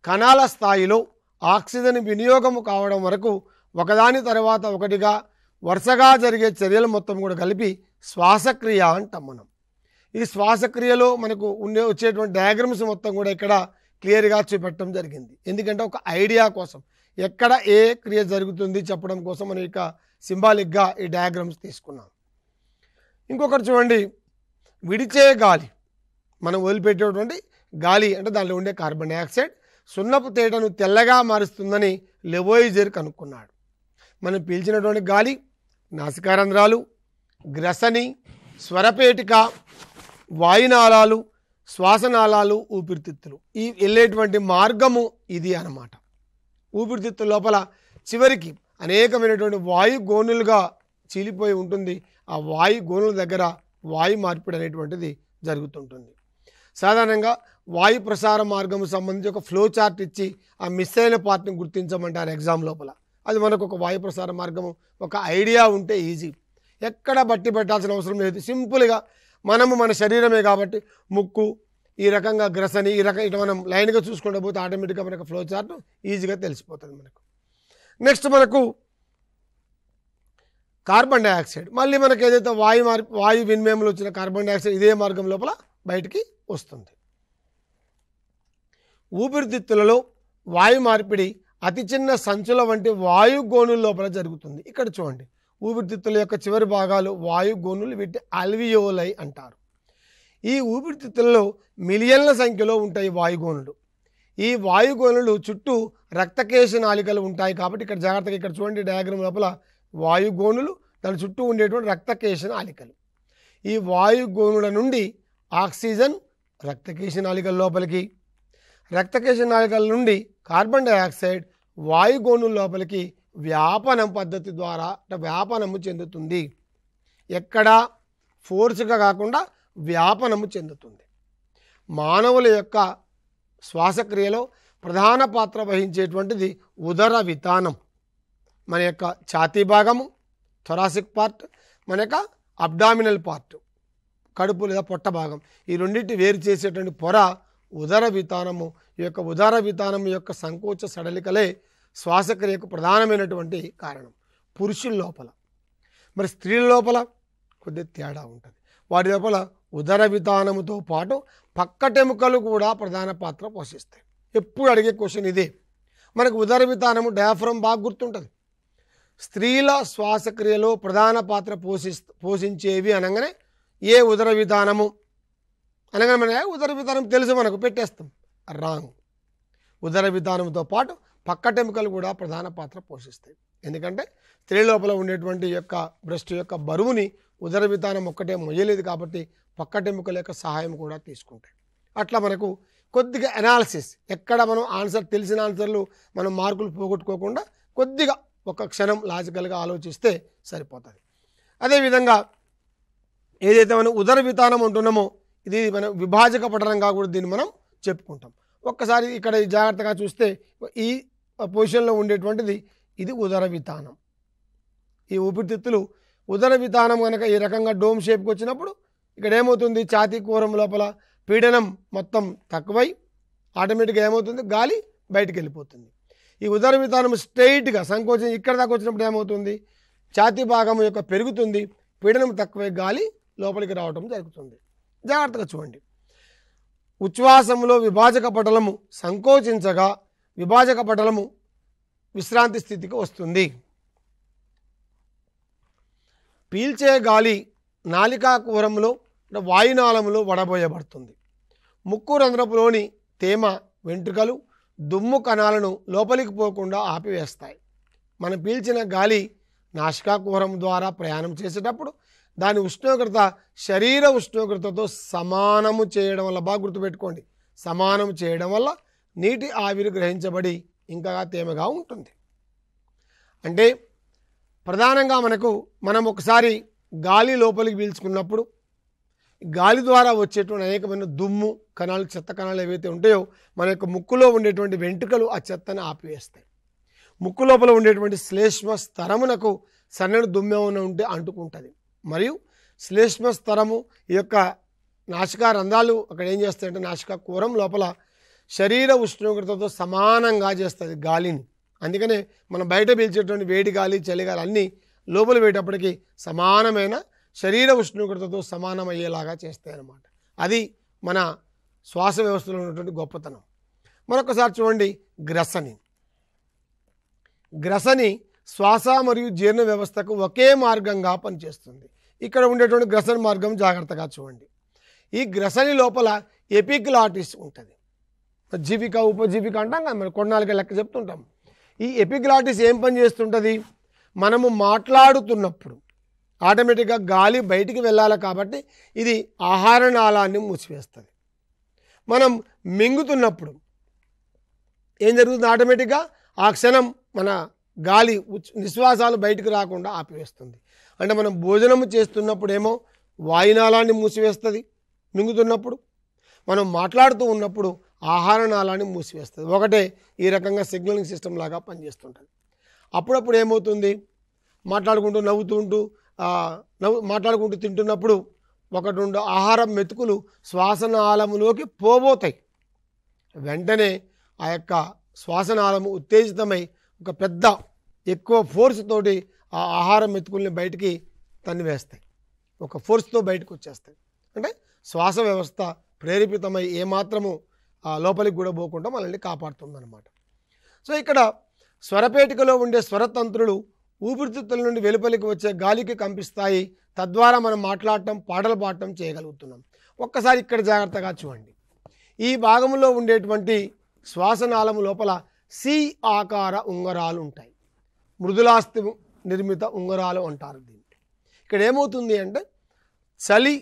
కణాల స్థాయిలో ఆక్సిజన్ వినియోగము కావడం వరకు ఒకదాని తర్వాత ఒకటిగా వరుసగా జరిగే చర్యలు మొత్తం కూడా కలిపి శ్వాసక్రియ అంటాం మనం. ఈ శ్వాసక్రియలో మనకు వచ్చేటువంటి డయాగ్రమ్స్ మొత్తం కూడా ఇక్కడ క్లియర్గా చూపెట్టడం జరిగింది. ఎందుకంటే ఒక ఐడియా కోసం, ఎక్కడ ఏ క్రియ జరుగుతుంది చెప్పడం కోసం మనం ఇక సింబాలిక్గా ఈ డయాగ్రమ్స్ తీసుకున్నాం. ఇంకొకటి చూడండి, విడిచే గాలి, మనం వదిలిపెట్టేటువంటి గాలి అంటే దానిలో ఉండే కార్బన్ డైఆక్సైడ్ సున్నపు తేటను తెల్లగా మారుస్తుందని లెవోయిజర్ కనుక్కున్నాడు. మనం పీల్చినటువంటి గాలి నాసికారంధ్రాలు, గ్రసని, స్వరపేటిక, వాయునాళాలు, శ్వాసనాళాలు, ఊపిరితిత్తులు, ఈ వెళ్ళేటువంటి మార్గము ఇది అన్నమాట. ఊపిరితిత్తుల లోపల చివరికి అనేకమైనటువంటి వాయు గోనులుగా చీలిపోయి ఉంటుంది. ఆ వాయు గోనుల దగ్గర వాయు మార్పిడి అనేటువంటిది జరుగుతుంటుంది. సాధారణంగా వాయు ప్రసార మార్గము సంబంధించి ఒక ఫ్లో చార్ట్ ఇచ్చి ఆ మిస్ అయిన పార్ట్ని గుర్తించమంటారు ఎగ్జామ్ లోపల. అది మనకు ఒక వాయు ప్రసార మార్గము ఒక ఐడియా ఉంటే ఈజీ, ఎక్కడ బట్టి పెట్టాల్సిన అవసరం లేదు. సింపుల్గా మనము మన శరీరమే కాబట్టి ముక్కు ఈ రకంగా గ్రసని ఈ రకం ఇట్లా మనం లైన్గా చూసుకుంటూ పోతే ఆటోమేటిక్గా మనకు ఫ్లో చార్ట్ ఈజీగా తెలిసిపోతుంది మనకు. నెక్స్ట్ మనకు కార్బన్ డైఆక్సైడ్, మళ్ళీ మనకు ఏదైతే వాయు వినిమయంలో వచ్చిన కార్బన్ డైఆక్సైడ్ ఇదే మార్గం లోపల బయటికి వస్తుంది. ఊపిరితిత్తులలో వాయు మార్పిడి అతి చిన్న సంచుల వంటి వాయు గోనుల లోపల జరుగుతుంది. ఇక్కడ చూడండి, ఊపిరితిత్తుల యొక్క చివరి భాగాలు వాయు గోనులు, వీటి అల్వియోలై అంటారు. ఈ ఊపిరితిత్తులలో మిలియన్ల సంఖ్యలో ఉంటాయి వాయుగోనులు. ఈ వాయుగోనులు చుట్టూ రక్తకేశ నాళికలు ఉంటాయి. కాబట్టి ఇక్కడ జాగ్రత్తగా ఇక్కడ చూడండి డయాగ్రామ్ లోపల వాయుగోనులు, దాని చుట్టూ ఉండేటువంటి రక్తకేశ నాళికలు. ఈ వాయుగోనుల నుండి ఆక్సిజన్ రక్తకేశ నాళికల లోపలికి, రక్తకేశ నాళికల నుండి కార్బన్ డైఆక్సైడ్ వాయుగోనుల లోపలికి వ్యాపనం పద్ధతి ద్వారా వ్యాపనము చెందుతుంది. ఎక్కడ ఫోర్స్గా కాకుండా వ్యాపనము చెందుతుంది. మానవుల యొక్క శ్వాసక్రియలో ప్రధాన పాత్ర వహించేటువంటిది ఉదర వితానం. మన యొక్క ఛాతీ భాగము థొరాసిక్ పార్ట్, మన యొక్క అబ్డామినల్ పార్ట్ కడుపు లేదా పొట్ట భాగం, ఈ రెండింటి వేరు చేసేటువంటి పొర ఉదర వితానము. ఈ యొక్క ఉదర వితానం యొక్క సంకోచ సడలికలే శ్వాసక్రియకు ప్రధానమైనటువంటి కారణం. పురుషుల లోపల, మరి స్త్రీల లోపల కొద్దిగా తేడా ఉంటుంది. వాటి లోపల ఉదర వితానముతో పాటు పక్కటెముకలు కూడా ప్రధాన పాత్ర పోషిస్తాయి. ఎప్పుడు అడిగే క్వశ్చన్ ఇదే. మనకు ఉదర వితానము డయాఫ్రమ్ బాగా గుర్తుంటుంది. స్త్రీల శ్వాసక్రియలో ప్రధాన పాత్ర పోషించేవి అనగానే ఏ ఉదర వితానము అనగానే మన ఉదర వితానం తెలుసు మనకు, పెట్టేస్తాం. రాంగ్. ఉదర వితానంతో పాటు పక్కటెముకలు కూడా ప్రధాన పాత్ర పోషిస్తాయి. ఎందుకంటే స్త్రీ లోపల ఉండేటువంటి యొక్క బ్రెస్ట్ యొక్క బరువుని ఉదర వితానం ఒక్కటే మొయ్యలేదు కాబట్టి పక్కటెముకల యొక్క సహాయం కూడా తీసుకుంటాయి. అట్లా మనకు కొద్దిగా అనాలిసిస్, ఎక్కడ మనం ఆన్సర్ తెలిసిన ఆన్సర్లు మనం మార్కులు పోగొట్టుకోకుండా కొద్దిగా ఒక క్షణం లాజికల్గా ఆలోచిస్తే సరిపోతుంది. అదేవిధంగా ఏదైతే మనం ఉదర వితానం అంటున్నామో ఇది మనం విభాజక పఠనంగా కూడా దీన్ని మనం చెప్పుకుంటాం. ఒక్కసారి ఇక్కడ జాగ్రత్తగా చూస్తే ఈ పొజిషన్లో ఉండేటువంటిది ఇది ఉదర వితానం. ఈ ఊపిరితిత్తులు ఉదర వితానం కనుక ఈ రకంగా డోమ్ షేప్కి వచ్చినప్పుడు ఇక్కడ ఏమవుతుంది, ఛాతీ కూరం లోపల పీడనం మొత్తం తక్కువై ఆటోమేటిక్గా ఏమవుతుంది, గాలి బయటికి వెళ్ళిపోతుంది. ఈ ఉదర వితానం స్ట్రైట్గా సంకోచం ఇక్కడ దాకా వచ్చినప్పుడు ఏమవుతుంది, ఛాతీ భాగం యొక్క పెరుగుతుంది, పీడనం తక్కువై గాలి లోపలికి రావడం జరుగుతుంది. జాగ్రత్తగా చూడండి. ఉచ్ఛ్వాసంలో విభాజక పటలము సంకోచించగా విభాజక పటలము విశ్రాంతి స్థితికి వస్తుంది. పీల్చే గాలి నాలికా కూరంలో వాయునాళములో వడబోయబడుతుంది. ముక్కు రంధ్రపులోని తేమ వెంట్రుకలు దుమ్ము కణాలను లోపలికి పోకుండా ఆపివేస్తాయి. మనం పీల్చిన గాలి నాసికాకుహరం ద్వారా ప్రయాణం చేసేటప్పుడు దాని ఉష్ణోగ్రత శరీర ఉష్ణోగ్రతతో సమానము చేయడం వల్ల, బాగా గుర్తుపెట్టుకోండి, సమానం చేయడం వల్ల నీటి ఆవిరి గ్రహించబడి ఇంకా తేమగా ఉంటుంది. అంటే ప్రధానంగా మనం ఒకసారి గాలి లోపలికి పీల్చుకున్నప్పుడు గాలి ద్వారా వచ్చేటువంటి అనేకమైన దుమ్ము కణాలు, చెత్త కణాలు ఏవైతే ఉంటాయో మన యొక్క ముక్కులో ఉండేటువంటి వెంట్రుకలు ఆ చెత్తను ఆపివేస్తాయి. ముక్కు లోపల ఉండేటువంటి శ్లేష్మ స్తరమునకు సన్నని దుమ్ము ఏమైనా ఉంటే అంటుకుంటుంది. మరియు శ్లేష్మ స్తరము ఈ యొక్క నాసికా రంధ్రాలు అక్కడ ఏం చేస్తాయంటే నాసికా కుహరం లోపల శరీర ఉష్ణోగ్రతతో సమానంగా చేస్తుంది గాలిని. అందుకనే మనం బయట పీల్చేటువంటి వేడి గాలి, చలిగాలి అన్నీ లోపల పోయేటప్పటికి సమానమైన శరీర ఉష్ణోగ్రతతో సమానమయ్యేలాగా చేస్తాయన్నమాట. అది మన శ్వాస వ్యవస్థలో ఉన్నటువంటి గొప్పతనం. మరొకసారి చూడండి, గ్రసని శ్వాస మరియు జీర్ణ వ్యవస్థకు ఒకే మార్గంగా పనిచేస్తుంది. ఇక్కడ ఉండేటువంటి గ్రసని మార్గం జాగ్రత్తగా చూడండి. ఈ గ్రసని లోపల ఎపిగ్లాటిస్ ఉంటుంది. జీవిక ఉపజీవిక అంటాం కదా, మనం కొన్నాళ్ళకి లెక్క చెప్తుంటాం. ఈ ఎపిగ్లాటిస్ ఏం పని చేస్తుంటుంది? మనము మాట్లాడుతున్నప్పుడు ఆటోమేటిక్గా గాలి బయటికి వెళ్ళాలి కాబట్టి ఇది ఆహార నాళాన్ని మూసివేస్తుంది. మనం మింగుతున్నప్పుడు ఏం జరుగుతుంది? ఆటోమేటిక్గా ఆ క్షణం మన గాలి నిశ్వాసాలు బయటికి రాకుండా ఆపివేస్తుంది. అంటే మనం భోజనం చేస్తున్నప్పుడేమో వాయునాళాన్ని మూసివేస్తుంది మింగుతున్నప్పుడు, మనం మాట్లాడుతూ ఉన్నప్పుడు ఆహార నాళాన్ని మూసివేస్తుంది. ఒకటే ఈ రకంగా సిగ్నలింగ్ సిస్టమ్ లాగా పనిచేస్తుంటుంది. అప్పుడప్పుడు ఏమవుతుంది? మాట్లాడుకుంటూ మాట్లాడుకుంటూ తింటున్నప్పుడు ఒకటి రెండు ఆహారం మెతుకులు శ్వాసనాళములోకి పోబోతాయి. వెంటనే ఆ యొక్క శ్వాసనాళము ఉత్తేజితమై ఒక పెద్ద ఎక్కువ ఫోర్స్ తోటి ఆ ఆహారం మెతుకుల్ని బయటికి తన్నివేస్తాయి, ఒక ఫోర్స్తో బయటకు వచ్చేస్తాయి. అంటే శ్వాస వ్యవస్థ ప్రేరేపితమై ఏమాత్రము లోపలికి కూడా పోకుండా మనల్ని కాపాడుతుందన్నమాట. సో ఇక్కడ స్వరపేటికలో ఉండే స్వరతంత్రులు ఊపిరితిత్తుల నుండి వెలుపలికి వచ్చే గాలికి కంపిస్తాయి. తద్వారా మనం మాట్లాడటం, పాటలు పాడటం చేయగలుగుతున్నాం. ఒక్కసారి ఇక్కడ జాగ్రత్తగా చూడండి. ఈ భాగంలో ఉండేటువంటి శ్వాసనాళము లోపల సి ఆకార ఉంగరాలు ఉంటాయి. మృదులాస్థి నిర్మిత ఉంగరాలు అంటారు దీన్ని. ఇక్కడ ఏమవుతుంది అంటే చలి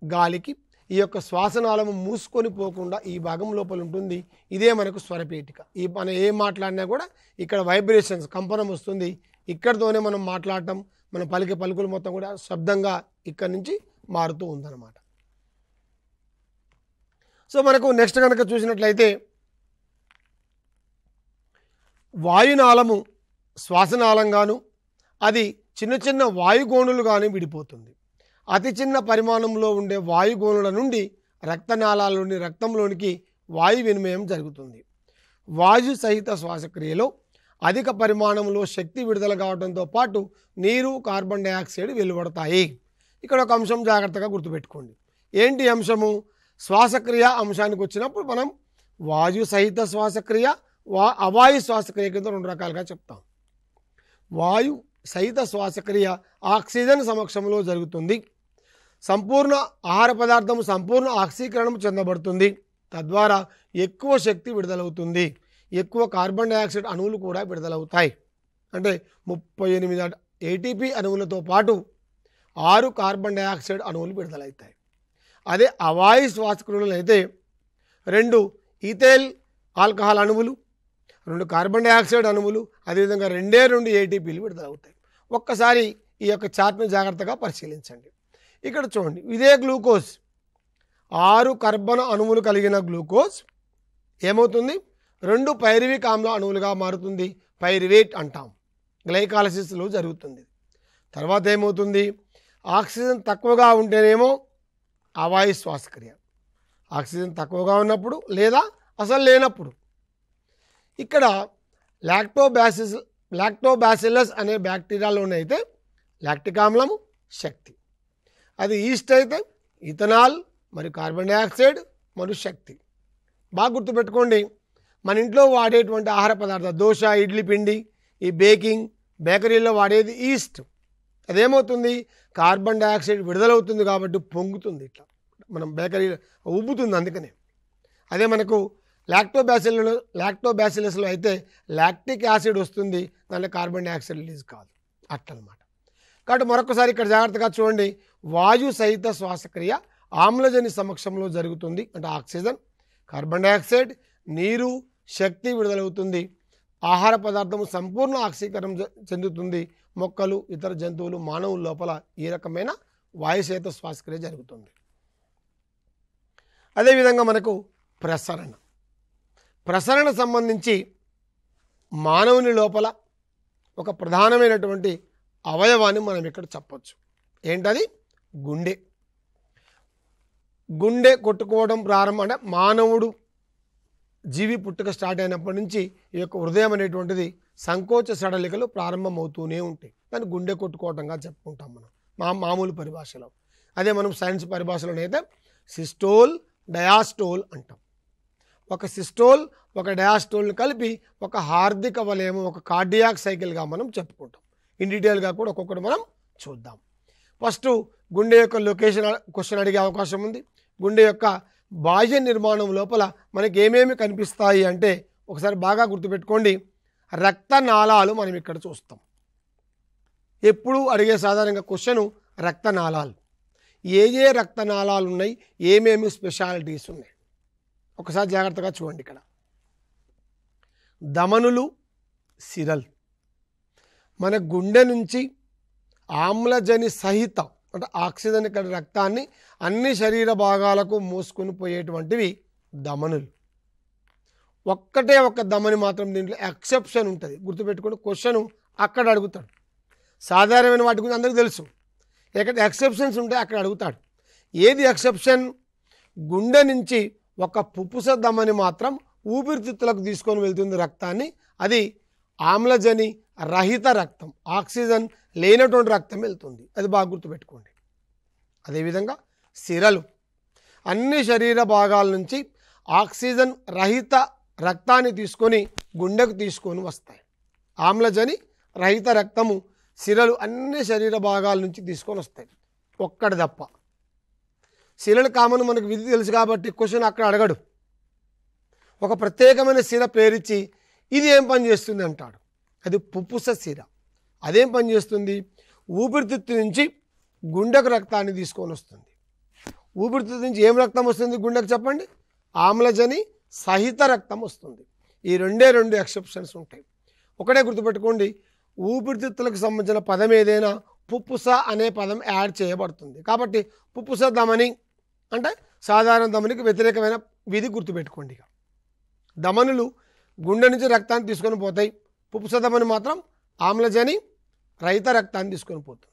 గాలికి ఈ యొక్క శ్వాసనాళము మూసుకొని పోకుండా ఈ భాగం లోపల ఉంటుంది. ఇదే మనకు స్వరపేటిక. మనం ఏం మాట్లాడినా కూడా ఇక్కడ వైబ్రేషన్స్, కంపనం వస్తుంది. ఇక్కడితోనే మనం మాట్లాడటం, మన పలికే పలుకులు మొత్తం కూడా శబ్దంగా ఇక్కడి నుంచి మారుతూ ఉందన్నమాట. సో మనకు నెక్స్ట్ కనుక చూసినట్లయితే వాయునాళము శ్వాసనాళంగాను, అది చిన్న చిన్న వాయుగోణులుగాను విడిపోతుంది. అతి చిన్న పరిమాణంలో ఉండే వాయుగోణుల నుండి రక్తనాళాలలోని రక్తంలోనికి వాయు వినిమయం జరుగుతుంది. వాయు సహిత శ్వాసక్రియలో అధిక పరిమాణంలో శక్తి విడుదల కావడంతో పాటు నీరు, కార్బన్ డైఆక్సైడ్ వెలువడతాయి. ఇక్కడ ఒక అంశం జాగ్రత్తగా గుర్తుపెట్టుకోండి. ఏంటి అంశము? శ్వాసక్రియ అంశానికి వచ్చినప్పుడు మనం వాయు సహిత శ్వాసక్రియ, అవాయు శ్వాసక్రియ కింద రెండు రకాలుగా చెప్తాం. వాయు సహిత శ్వాసక్రియ ఆక్సిజన్ సమక్షంలో జరుగుతుంది. సంపూర్ణ ఆహార పదార్థం సంపూర్ణ ఆక్సీకరణం చెందబడుతుంది. తద్వారా ఎక్కువ శక్తి విడుదలవుతుంది. ఎక్కువ కార్బన్ డైఆక్సైడ్ అణువులు కూడా విడుదలవుతాయి. అంటే 38 ఏటీపీ అణువులతో పాటు 6 కార్బన్ డైఆక్సైడ్ అణువులు విడుదలవుతాయి. అదే అవాయు శ్వాసక్రియలు అయితే 2 ఈథైల్ ఆల్కహాల్ అణువులు, 2 కార్బన్ డైఆక్సైడ్ అణువులు, అదేవిధంగా 2 ఏటీపీలు విడుదలవుతాయి. ఒక్కసారి ఈ యొక్క చార్ట్ను జాగ్రత్తగా పరిశీలించండి. ఇక్కడ చూడండి, ఇదే గ్లూకోజ్ 6 కర్బన అణువులు కలిగిన గ్లూకోజ్ ఏమవుతుంది? 2 పైరువిక్ ఆమ్ల అణువులుగా మారుతుంది. పైరువేట్ అంటాం. గ్లైకాలసిస్లో జరుగుతుంది. తర్వాత ఏమవుతుంది? ఆక్సిజన్ తక్కువగా ఉంటేనేమో అవాయు శ్వాసక్రియ, ఆక్సిజన్ తక్కువగా ఉన్నప్పుడు లేదా అసలు లేనప్పుడు ఇక్కడ లాక్టోబాసిల్లస్ అనే బ్యాక్టీరియాలోనైతే లాక్టిక్ ఆమ్లము శక్తి, అది ఈస్ట్ అయితే ఇథనాల్ మరియు కార్బన్ డైఆక్సైడ్ మరియు శక్తి. బాగా గుర్తుపెట్టుకోండి, మన ఇంట్లో వాడేటువంటి ఆహార పదార్థాలు దోశ, ఇడ్లీ పిండి, ఈ బేకరీలో వాడేది ఈస్ట్. అదేమవుతుంది? కార్బన్ డైఆక్సైడ్ విడుదలవుతుంది కాబట్టి పొంగుతుంది, ఇట్లా మనం బేకరీలో ఉబ్బుతుంది. అందుకనే అదే మనకు లాక్టోబాసిల్లస్లో అయితే లాక్టిక్ యాసిడ్ వస్తుంది, దాంట్లో కార్బన్ డైఆక్సైడ్ రిలీజ్ కాదు. అట్లనమాట. కాబట్టి మరొకసారి ఇక్కడ జాగ్రత్తగా చూడండి, వాయు సహిత శ్వాసక్రియ ఆమ్లజని సమక్షంలో జరుగుతుంది. అంటే ఆక్సిజన్, కార్బన్ డైఆక్సైడ్, నీరు, శక్తి విడుదలవుతుంది. ఆహార పదార్థము సంపూర్ణ ఆక్సీకరణ చెందుతుంది. మొక్కలు, ఇతర జంతువులు, మానవుల లోపల ఈ రకమైన వాయుసహిత శ్వాసక్రియ జరుగుతుంది. అదేవిధంగా మనకు ప్రసరణ సంబంధించి మానవుని లోపల ఒక ప్రధానమైనటువంటి అవయవాన్ని మనం ఇక్కడ చెప్పొచ్చు. ఏంటది? గుండె కొట్టుకోవడం ప్రారంభం. అంటే మానవుడు జీవి పుట్టుక స్టార్ట్ అయినప్పటి నుంచి ఈ యొక్క హృదయం అనేటువంటిది సంకోచ సడలికలు ప్రారంభమవుతూనే ఉంటాయి. దాన్ని గుండె కొట్టుకోవటంగా చెప్పుకుంటాం మనం మామూలు పరిభాషలో. అదే మనం సైన్స్ పరిభాషలోనైతే సిస్టోల్, డయాస్టోల్ అంటాం. ఒక సిస్టోల్, ఒక డయాస్టోల్ని కలిపి ఒక హార్దిక వలయము, ఒక కార్డియాక్ సైకిల్గా మనం చెప్పుకుంటాం. ఇన్ డీటెయిల్గా కూడా ఒక్కొక్కటి మనం చూద్దాం. ఫస్ట్ గుండె యొక్క లొకేషన్ క్వశ్చన్ అడిగే అవకాశం ఉంది. గుండె యొక్క బాహ్య నిర్మాణం లోపల మనకి ఏమేమి కనిపిస్తాయి అంటే ఒకసారి బాగా గుర్తుపెట్టుకోండి, రక్తనాళాలు మనం ఇక్కడ చూస్తాం. ఎప్పుడు అడిగే సాధారణంగా క్వశ్చను రక్తనాళాలు. ఏ రక్తనాళాలు ఉన్నాయి, ఏమేమి స్పెషాలిటీస్ ఉన్నాయి ఒకసారి జాగ్రత్తగా చూడండి. ఇక్కడ ధమనులు, సిరలు. మన గుండె నుంచి ఆమ్లజని సహిత అంటే ఆక్సిజన్ ఇక్కడ రక్తాన్ని అన్ని శరీర భాగాలకు మోసుకొని పోయేటువంటివి ధమనులు. ఒక్కటే ఒక్క ధమని మాత్రం దీంట్లో ఎక్సెప్షన్ ఉంటుంది. గుర్తుపెట్టుకోండి, క్వశ్చన్ అక్కడ అడుగుతాడు. సాధారణమైన వాటి గురించి అందరికీ తెలుసు, ఎక్కడ ఎక్సెప్షన్స్ ఉంటాయి అక్కడ అడుగుతాడు. ఏది ఎక్సెప్షన్? గుండె నుంచి ఒక పుప్పుస ధమని మాత్రం ఊపిరితిత్తులకు తీసుకొని వెళ్తుంది రక్తాన్ని. అది ఆమ్లజని రహిత రక్తం, ఆక్సిజన్ లేనటువంటి రక్తం వెళ్తుంది. అది బాగా గుర్తుపెట్టుకోండి. అదేవిధంగా సిరలు అన్ని శరీర భాగాల నుంచి ఆక్సిజన్ రహిత రక్తాన్ని తీసుకొని గుండెకు తీసుకొని వస్తాయి. ఆమ్లజని రహిత రక్తము సిరలు అన్ని శరీర భాగాల నుంచి తీసుకొని వస్తాయి, ఒక్కటి తప్ప. సిరలు కామన్ మనకు విధి తెలుసు కాబట్టి క్వశ్చన్ అక్కడ అడగడు. ఒక ప్రత్యేకమైన సిర పేరిచ్చి ఇది ఏం పని చేస్తుంది అంటాడు. అది పుప్పుస సిర. అదేం పని చేస్తుంది? ఊపిరితిత్తు నుంచి గుండెకు రక్తాన్ని తీసుకొని వస్తుంది. ఊపిరితిత్తు నుంచి ఏం రక్తం వస్తుంది గుండెకు చెప్పండి? ఆమ్లజని సహిత రక్తం వస్తుంది. ఈ రెండు ఎక్సెప్షన్స్ ఉంటాయి. ఒకటే గుర్తుపెట్టుకోండి, ఊపిరితిత్తులకు సంబంధించిన పదం ఏదైనా పుప్పుస అనే పదం యాడ్ చేయబడుతుంది. కాబట్టి పుప్పుస ధమని అంటే సాధారణ ధమనికి వ్యతిరేకమైన విధి గుర్తుపెట్టుకోండి. ధమనులు గుండె నుంచి రక్తాన్ని తీసుకొని పోతాయి. పుప్పుస ధమని మాత్రం ఆమ్లజని రహిత రక్తాన్ని తీసుకొని పోతుంది.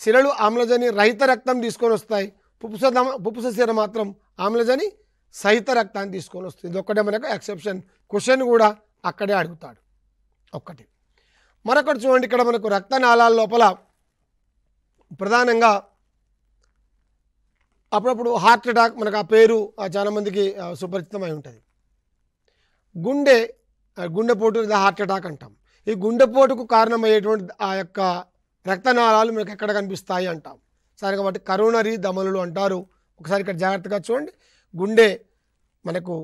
సిరలు ఆమ్లజని రహిత రక్తం తీసుకొని వస్తాయి. పుప్పుస సిర మాత్రం ఆమ్లజని సహిత రక్తాన్ని తీసుకొని వస్తుంది. ఇది ఒక్కటే మనకు ఎక్సెప్షన్. క్వశ్చన్ కూడా అక్కడే అడుగుతాడు. ఒక్కటి. మరొకటి చూడండి, ఇక్కడ మనకు రక్తనాళాల లోపల ప్రధానంగా అప్పుడప్పుడు హార్ట్ అటాక్, మనకు ఆ పేరు చాలామందికి సుపరిచితమై ఉంటుంది. గుండెపోటు లేదా హార్ట్ అటాక్ అంటాం. ఈ గుండెపోటుకు కారణమయ్యేటువంటి ఆ యొక్క రక్తనాళాలు మనకు ఎక్కడ కనిపిస్తాయి అంటాం. సరే, కాబట్టి కరోనరీ ధమనులు అంటారు. ఒకసారి ఇక్కడ జాగ్రత్తగా చూడండి. గుండె మనకు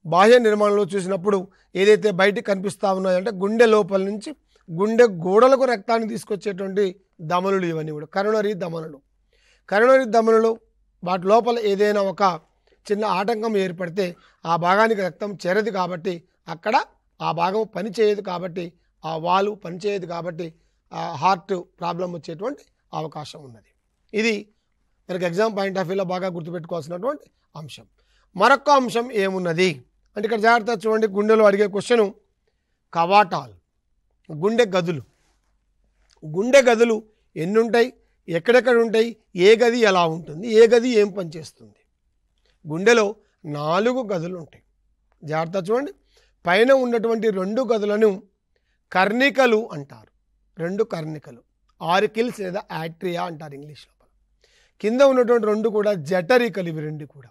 బాహ్య నిర్మాణంలో చూసినప్పుడు ఏదైతే బయటికి కనిపిస్తూ ఉన్నాయంటే గుండె లోపల నుంచి గుండె గోడలకు రక్తాన్ని తీసుకొచ్చేటువంటి ధమనులు ఇవన్నీ కూడా కరోనరీ ధమనులు. వాటి లోపల ఏదైనా ఒక చిన్న ఆటంకం ఏర్పడితే ఆ భాగానికి రక్తం చేరదు కాబట్టి అక్కడ ఆ భాగం పనిచేయదు, కాబట్టి ఆ వాల్వ్ పనిచేయదు, కాబట్టి ఆ హార్ట్ ప్రాబ్లం వచ్చేటువంటి అవకాశం ఉన్నది. ఇది మనకి ఎగ్జామ్ పాయింట్ ఆఫ్ వ్యూలో బాగా గుర్తుపెట్టుకోవాల్సినటువంటి అంశం. మరొక అంశం ఏమున్నది అంటే ఇక్కడ జాగ్రత్తగా చూడండి, గుండెలో అడిగే క్వశ్చను కవాటాలు, గుండె గదులు ఎన్ని ఉంటాయి, ఎక్కడెక్కడ ఉంటాయి, ఏ గది ఎలా ఉంటుంది, ఏ గది ఏం పనిచేస్తుంది. గుండెలో 4 గదులు ఉంటాయి. జాగ్రత్త చూడండి, పైన ఉన్నటువంటి 2 గదులను కర్ణికలు అంటారు. 2 కర్ణికలు, ఆరికిల్స్ లేదా యాట్రియా అంటారు ఇంగ్లీష్లో. కింద ఉన్నటువంటి 2 కూడా జఠరికలు. ఇవి 2 కూడా.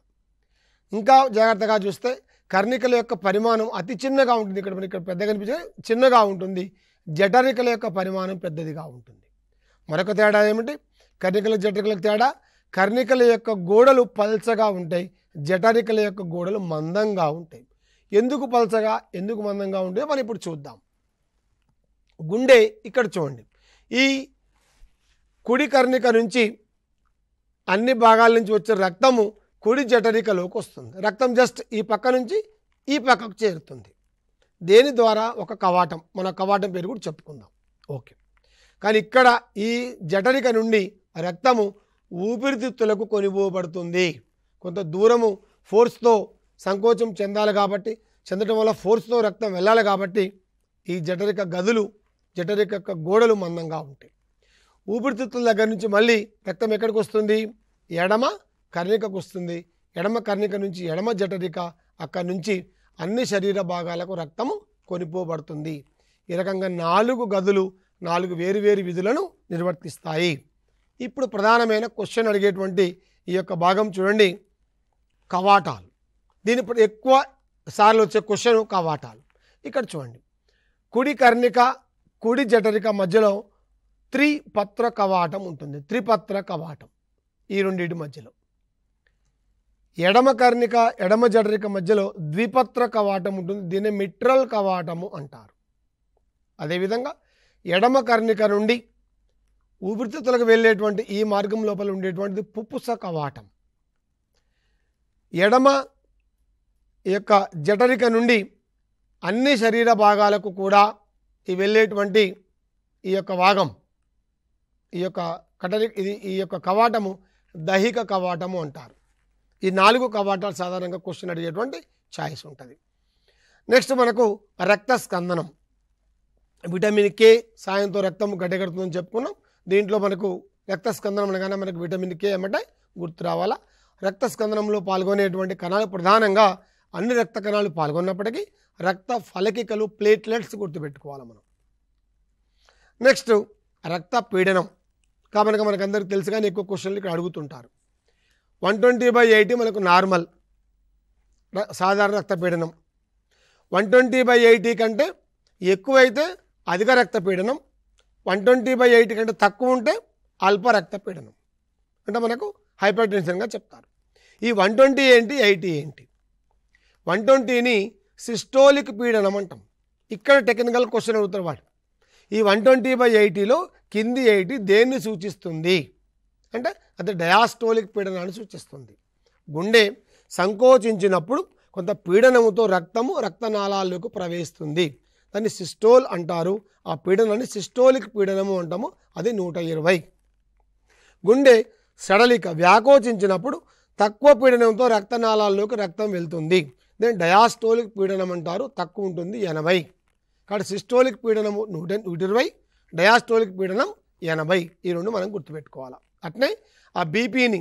ఇంకా జాగ్రత్తగా చూస్తే కర్ణికల యొక్క పరిమాణం అతి చిన్నగా ఉంటుంది. ఇక్కడ పెద్దగా కనిపించే చిన్నగా ఉంటుంది. జఠరికల యొక్క పరిమాణం పెద్దదిగా ఉంటుంది. మరొక తేడా ఏమిటి? జఠరికలకు తేడా, కర్ణికల యొక్క గోడలు పల్చగా ఉంటాయి, జఠరికల యొక్క గోడలు మందంగా ఉంటాయి. ఎందుకు పల్చగా, ఎందుకు మందంగా ఉంటాయో మనం ఇప్పుడు చూద్దాం. గుండె ఇక్కడ చూడండి, ఈ కుడి కర్ణిక నుంచి అన్ని భాగాల నుంచి వచ్చే రక్తము కుడి జఠరికలోకి వస్తుంది. రక్తం జస్ట్ ఈ పక్క నుంచి ఈ పక్కకు చేరుతుంది. దేని ద్వారా? ఒక కవాటం. మన కవాటం పేరు కూడా చెప్పుకుందాం. ఓకే. కానీ ఇక్కడ ఈ జఠరిక నుండి రక్తము ఊపిరితిత్తులకు కొనిపోబడుతుంది. కొంత దూరము ఫోర్స్తో సంకోచం చెందాలి కాబట్టి, చెందడం వల్ల ఫోర్స్తో రక్తం వెళ్ళాలి కాబట్టి ఈ జఠరిక గదులు, జఠరిక యొక్క గోడలు మందంగా ఉంటాయి. ఊపిరితిత్తుల దగ్గర నుంచి మళ్ళీ రక్తం ఎక్కడికి వస్తుంది? ఎడమ కర్ణికకు వస్తుంది. ఎడమ కర్ణిక నుంచి ఎడమ జఠరిక, అక్కడి నుంచి అన్ని శరీర భాగాలకు రక్తము కొనిపోబడుతుంది. ఈ రకంగా 4 గదులు 4 వేరు విధులను నిర్వర్తిస్తాయి. ఇప్పుడు ప్రధానమైన క్వశ్చన్ అడిగేటువంటి ఈ యొక్క భాగం చూడండి, కవాటాలు. దీని ఎక్కువ సార్లు వచ్చే క్వశ్చన్ కవాటాలు. ఇక్కడ చూడండి, కుడి కర్ణిక కుడి జఠరిక మధ్యలో త్రిపత్ర కవాటం ఉంటుంది. త్రిపత్ర కవాటం ఈ రెండింటి మధ్యలో. ఎడమ కర్ణిక ఎడమ జఠరిక మధ్యలో ద్విపత్ర కవాటం ఉంటుంది. దీన్ని మిట్రల్ కవాటము అంటారు. అదేవిధంగా ఎడమ కర్ణిక నుండి ఊపిరితిత్తులకు వెళ్ళేటువంటి ఈ మార్గం లోపల ఉండేటువంటిది పుప్పుస కవాటం. ఎడమ యొక్క జఠరిక నుండి అన్ని శరీర భాగాలకు కూడా ఈ వెళ్ళేటువంటి ఈ యొక్క భాగం, ఈ యొక్క ఈ యొక్క కవాటము దహిక కవాటము అంటారు. ఈ 4 కవాటాలు సాధారణంగా క్వశ్చన్ అడిగేటువంటి ఛాయిస్ ఉంటుంది. నెక్స్ట్ మనకు రక్త స్కందనం. విటమిన్ కే సాయంతో రక్తం గడ్డగడుతుందని చెప్పుకున్నాం. దీంట్లో మనకు రక్త స్కందనం అనగానే మనకు విటమిన్ కే ఏమంటే గుర్తు రావాలా. రక్త స్కందనంలో పాల్గొనేటువంటి కణాలు ప్రధానంగా అన్ని రక్త కణాలు పాల్గొన్నప్పటికీ రక్త ఫలకికలు, ప్లేట్లెట్స్ గుర్తుపెట్టుకోవాలి మనం. నెక్స్ట్ రక్త పీడనం. కాబట్టి మనకు అందరికీ తెలుసు, కానీ ఎక్కువ క్వశ్చన్లు ఇక్కడ అడుగుతుంటారు. 120/80 మనకు నార్మల్ సాధారణ రక్తపీడనం. 120/80 కంటే ఎక్కువైతే అధిక రక్తపీడనం, 120/80 కంటే తక్కువ ఉంటే అల్ప రక్తపీడనం, అంటే మనకు హైపర్ టెన్షన్గా చెప్తారు. ఈ 120 ఏంటి, 80 ఏంటి? 120ని సిస్టోలిక్ పీడనం అంటాం. ఇక్కడ టెక్నికల్ క్వశ్చన్ అడుగుతారు వాడు. ఈ 120/80లో కింది 80 దేన్ని సూచిస్తుంది అంటే అది డయాస్టోలిక్ పీడనాన్ని సూచిస్తుంది. గుండె సంకోచించినప్పుడు కొంత పీడనముతో రక్తము రక్తనాళాల్లోకి ప్రవేశిస్తుంది. దాన్ని సిస్టోల్ అంటారు. ఆ పీడనాన్ని సిస్టోలిక్ పీడనము అంటాము. అది 120. గుండె సడలిక వ్యాకోచించినప్పుడు తక్కువ పీడనంతో రక్తనాళాల్లోకి రక్తం వెళ్తుంది. దీన్ని డయాస్టోలిక్ పీడనం అంటారు. తక్కువ ఉంటుంది 80. కాబట్టి సిస్టోలిక్ పీడనము 120, డయాస్టోలిక్ పీడనం 80. ఈ రెండు మనం గుర్తుపెట్టుకోవాలి. అట్నే ఆ బీపీని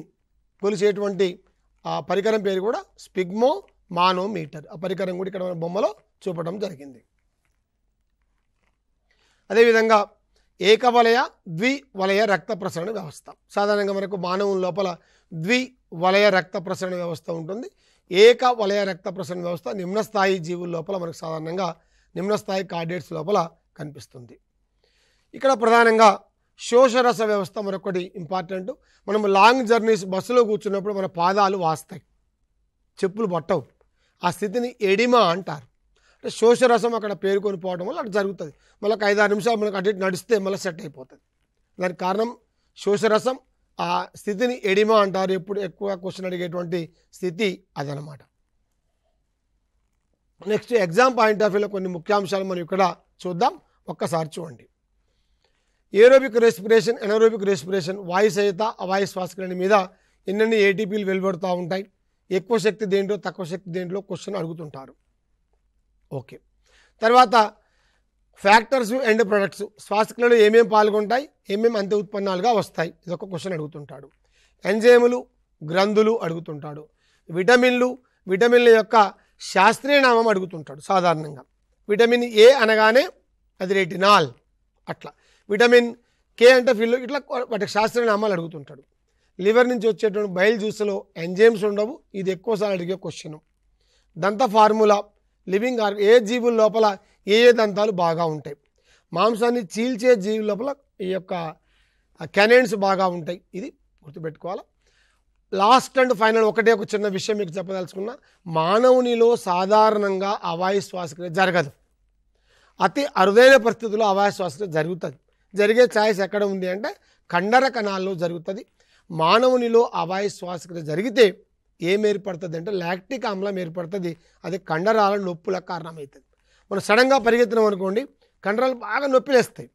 కొలిసేటువంటి ఆ పరికరం పేరు కూడా స్పిగ్మో మానోమీటర్. ఆ పరికరం కూడా ఇక్కడ మన బొమ్మలో చూపడం జరిగింది. అదేవిధంగా ఏకవలయ ద్వివలయ రక్త ప్రసరణ వ్యవస్థ. సాధారణంగా మనకు మానవుల లోపల ద్వివలయ రక్త ప్రసరణ వ్యవస్థ ఉంటుంది. ఏకవలయ రక్త ప్రసరణ వ్యవస్థ నిమ్నస్థాయి జీవుల లోపల మనకు సాధారణంగా నిమ్నస్థాయి కార్డియేట్స్ లోపల కనిపిస్తుంది. ఇక్కడ ప్రధానంగా శోషరస వ్యవస్థ మరొకటి ఇంపార్టెంట్. మనం లాంగ్ జర్నీస్ బస్సులో కూర్చున్నప్పుడు మన పాదాలు వాస్తాయి, చెప్పులు పట్టవు. ఆ స్థితిని ఎడిమా అంటారు. అంటే శోషరసం అక్కడ పేరుకొని పోవడం వల్ల అటు జరుగుతుంది. మళ్ళీ 5-6 నిమిషాలు మనకు అటు నడిస్తే మళ్ళీ సెట్ అయిపోతుంది. దానికి కారణం శోషరసం. ఆ స్థితిని ఎడిమా అంటారు. ఎప్పుడు ఎక్కువ క్వశ్చన్ అడిగేటువంటి స్థితి అదనమాట. నెక్స్ట్ ఎగ్జామ్ పాయింట్ ఆఫ్ వ్యూలో కొన్ని ముఖ్యాంశాలు మనం ఇక్కడ చూద్దాం. ఒక్కసారి చూడండి. ఏరోబిక్ రెస్పిరేషన్, ఎనరోబిక్ రెస్పిరేషన్, వాయు సహిత అవాయు శ్వాసక్రియ మీద ఎన్నెన్ని ఏటీపీలు వెలువడుతూ ఉంటాయి, ఎక్కువ శక్తి దేంట్లో తక్కువ శక్తి దేంట్లో క్వశ్చన్ అడుగుతుంటారు. ఓకే. తర్వాత ఫ్యాక్టర్స్ అండ్ ప్రొడక్ట్స్, శ్వాసక్రియలో ఏమేమి పాల్గొంటాయి, ఏమేమి అంత్య ఉత్పన్నాలుగా వస్తాయి, ఇదొక క్వశ్చన్ అడుగుతుంటాడు. ఎంజైములు, గ్రంథులు అడుగుతుంటాడు. విటమిన్ల యొక్క శాస్త్రీయ నామం అడుగుతుంటాడు. సాధారణంగా విటమిన్ ఏ అనగానే అది రెటినాల్, అట్లా విటమిన్ కే అంటే ఫిల్, ఇట్లా వాటికి శాస్త్రీయ నామాలు అడుగుతుంటాడు. లివర్ నుంచి వచ్చేటువంటి బయల్ జ్యూస్లో ఎంజైమ్స్ ఉండవు. ఇది ఎక్కువసార్లు అడిగే క్వశ్చన్. దంత ఫార్ములా, లివింగ్ ఏ జీవుల లోపల ఏ దంతాలు బాగా ఉంటాయి, మాంసాన్ని చీల్చే జీవుల లోపల ఈ యొక్క కెనైన్స్ బాగా ఉంటాయి. ఇది గుర్తుపెట్టుకోవాలి. లాస్ట్ అండ్ ఫైనల్ ఒకటే ఒక చిన్న విషయం మీకు చెప్పదలుచుకున్నా. మానవునిలో సాధారణంగా అవాయు శ్వాసక్రియ జరగదు. అతి అరుదైన పరిస్థితుల్లో అవాయు శ్వాసక్రియ జరుగుతుంది. జరిగే ఛాయిస్ ఎక్కడ ఉంది అంటే కండర కణాల్లో జరుగుతుంది. మానవునిలో అవాయు శ్వాసక్రియ జరిగితే ఏం ఏర్పడుతుంది అంటే లాక్టిక్ ఆమ్లం ఏర్పడుతుంది. అది కండరాల నొప్పులకు కారణమవుతుంది. మనం సడన్గా పరిగెత్తినాం అనుకోండి, కండరాలు బాగా నొప్పిలేస్తాయి.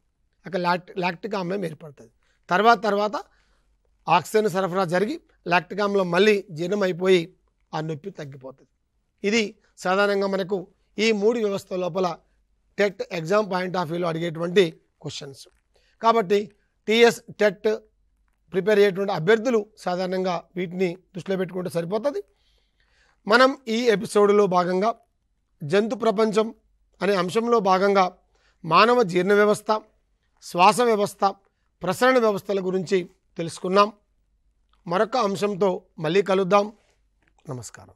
అక్కడ లాక్టిక్ ఆమ్లం ఏర్పడుతుంది. తర్వాత ఆక్సిజన్ సరఫరా జరిగి లాక్టిక్ ఆమ్లం మళ్ళీ జీర్ణం అయిపోయి ఆ నొప్పి తగ్గిపోతుంది. ఇది సాధారణంగా మనకు ఈ 3 వ్యవస్థల లోపల టెట్ ఎగ్జామ్ పాయింట్ ఆఫ్ వ్యూలో అడిగేటువంటి క్వశ్చన్స్. కాబట్టి టీఎస్ టెట్ ప్రిపేర్ అయ్యేటువంటి అభ్యర్థులు సాధారణంగా వీటిని దృష్టిలో పెట్టుకుంటే సరిపోతుంది. మనం ఈ ఎపిసోడ్లో భాగంగా జంతు ప్రపంచం అనే అంశంలో భాగంగా మానవ జీర్ణ వ్యవస్థ, శ్వాస వ్యవస్థ, ప్రసరణ వ్యవస్థల గురించి తెలుసుకున్నాం. మరొక అంశంతో మళ్ళీ కలుద్దాం. నమస్కారం.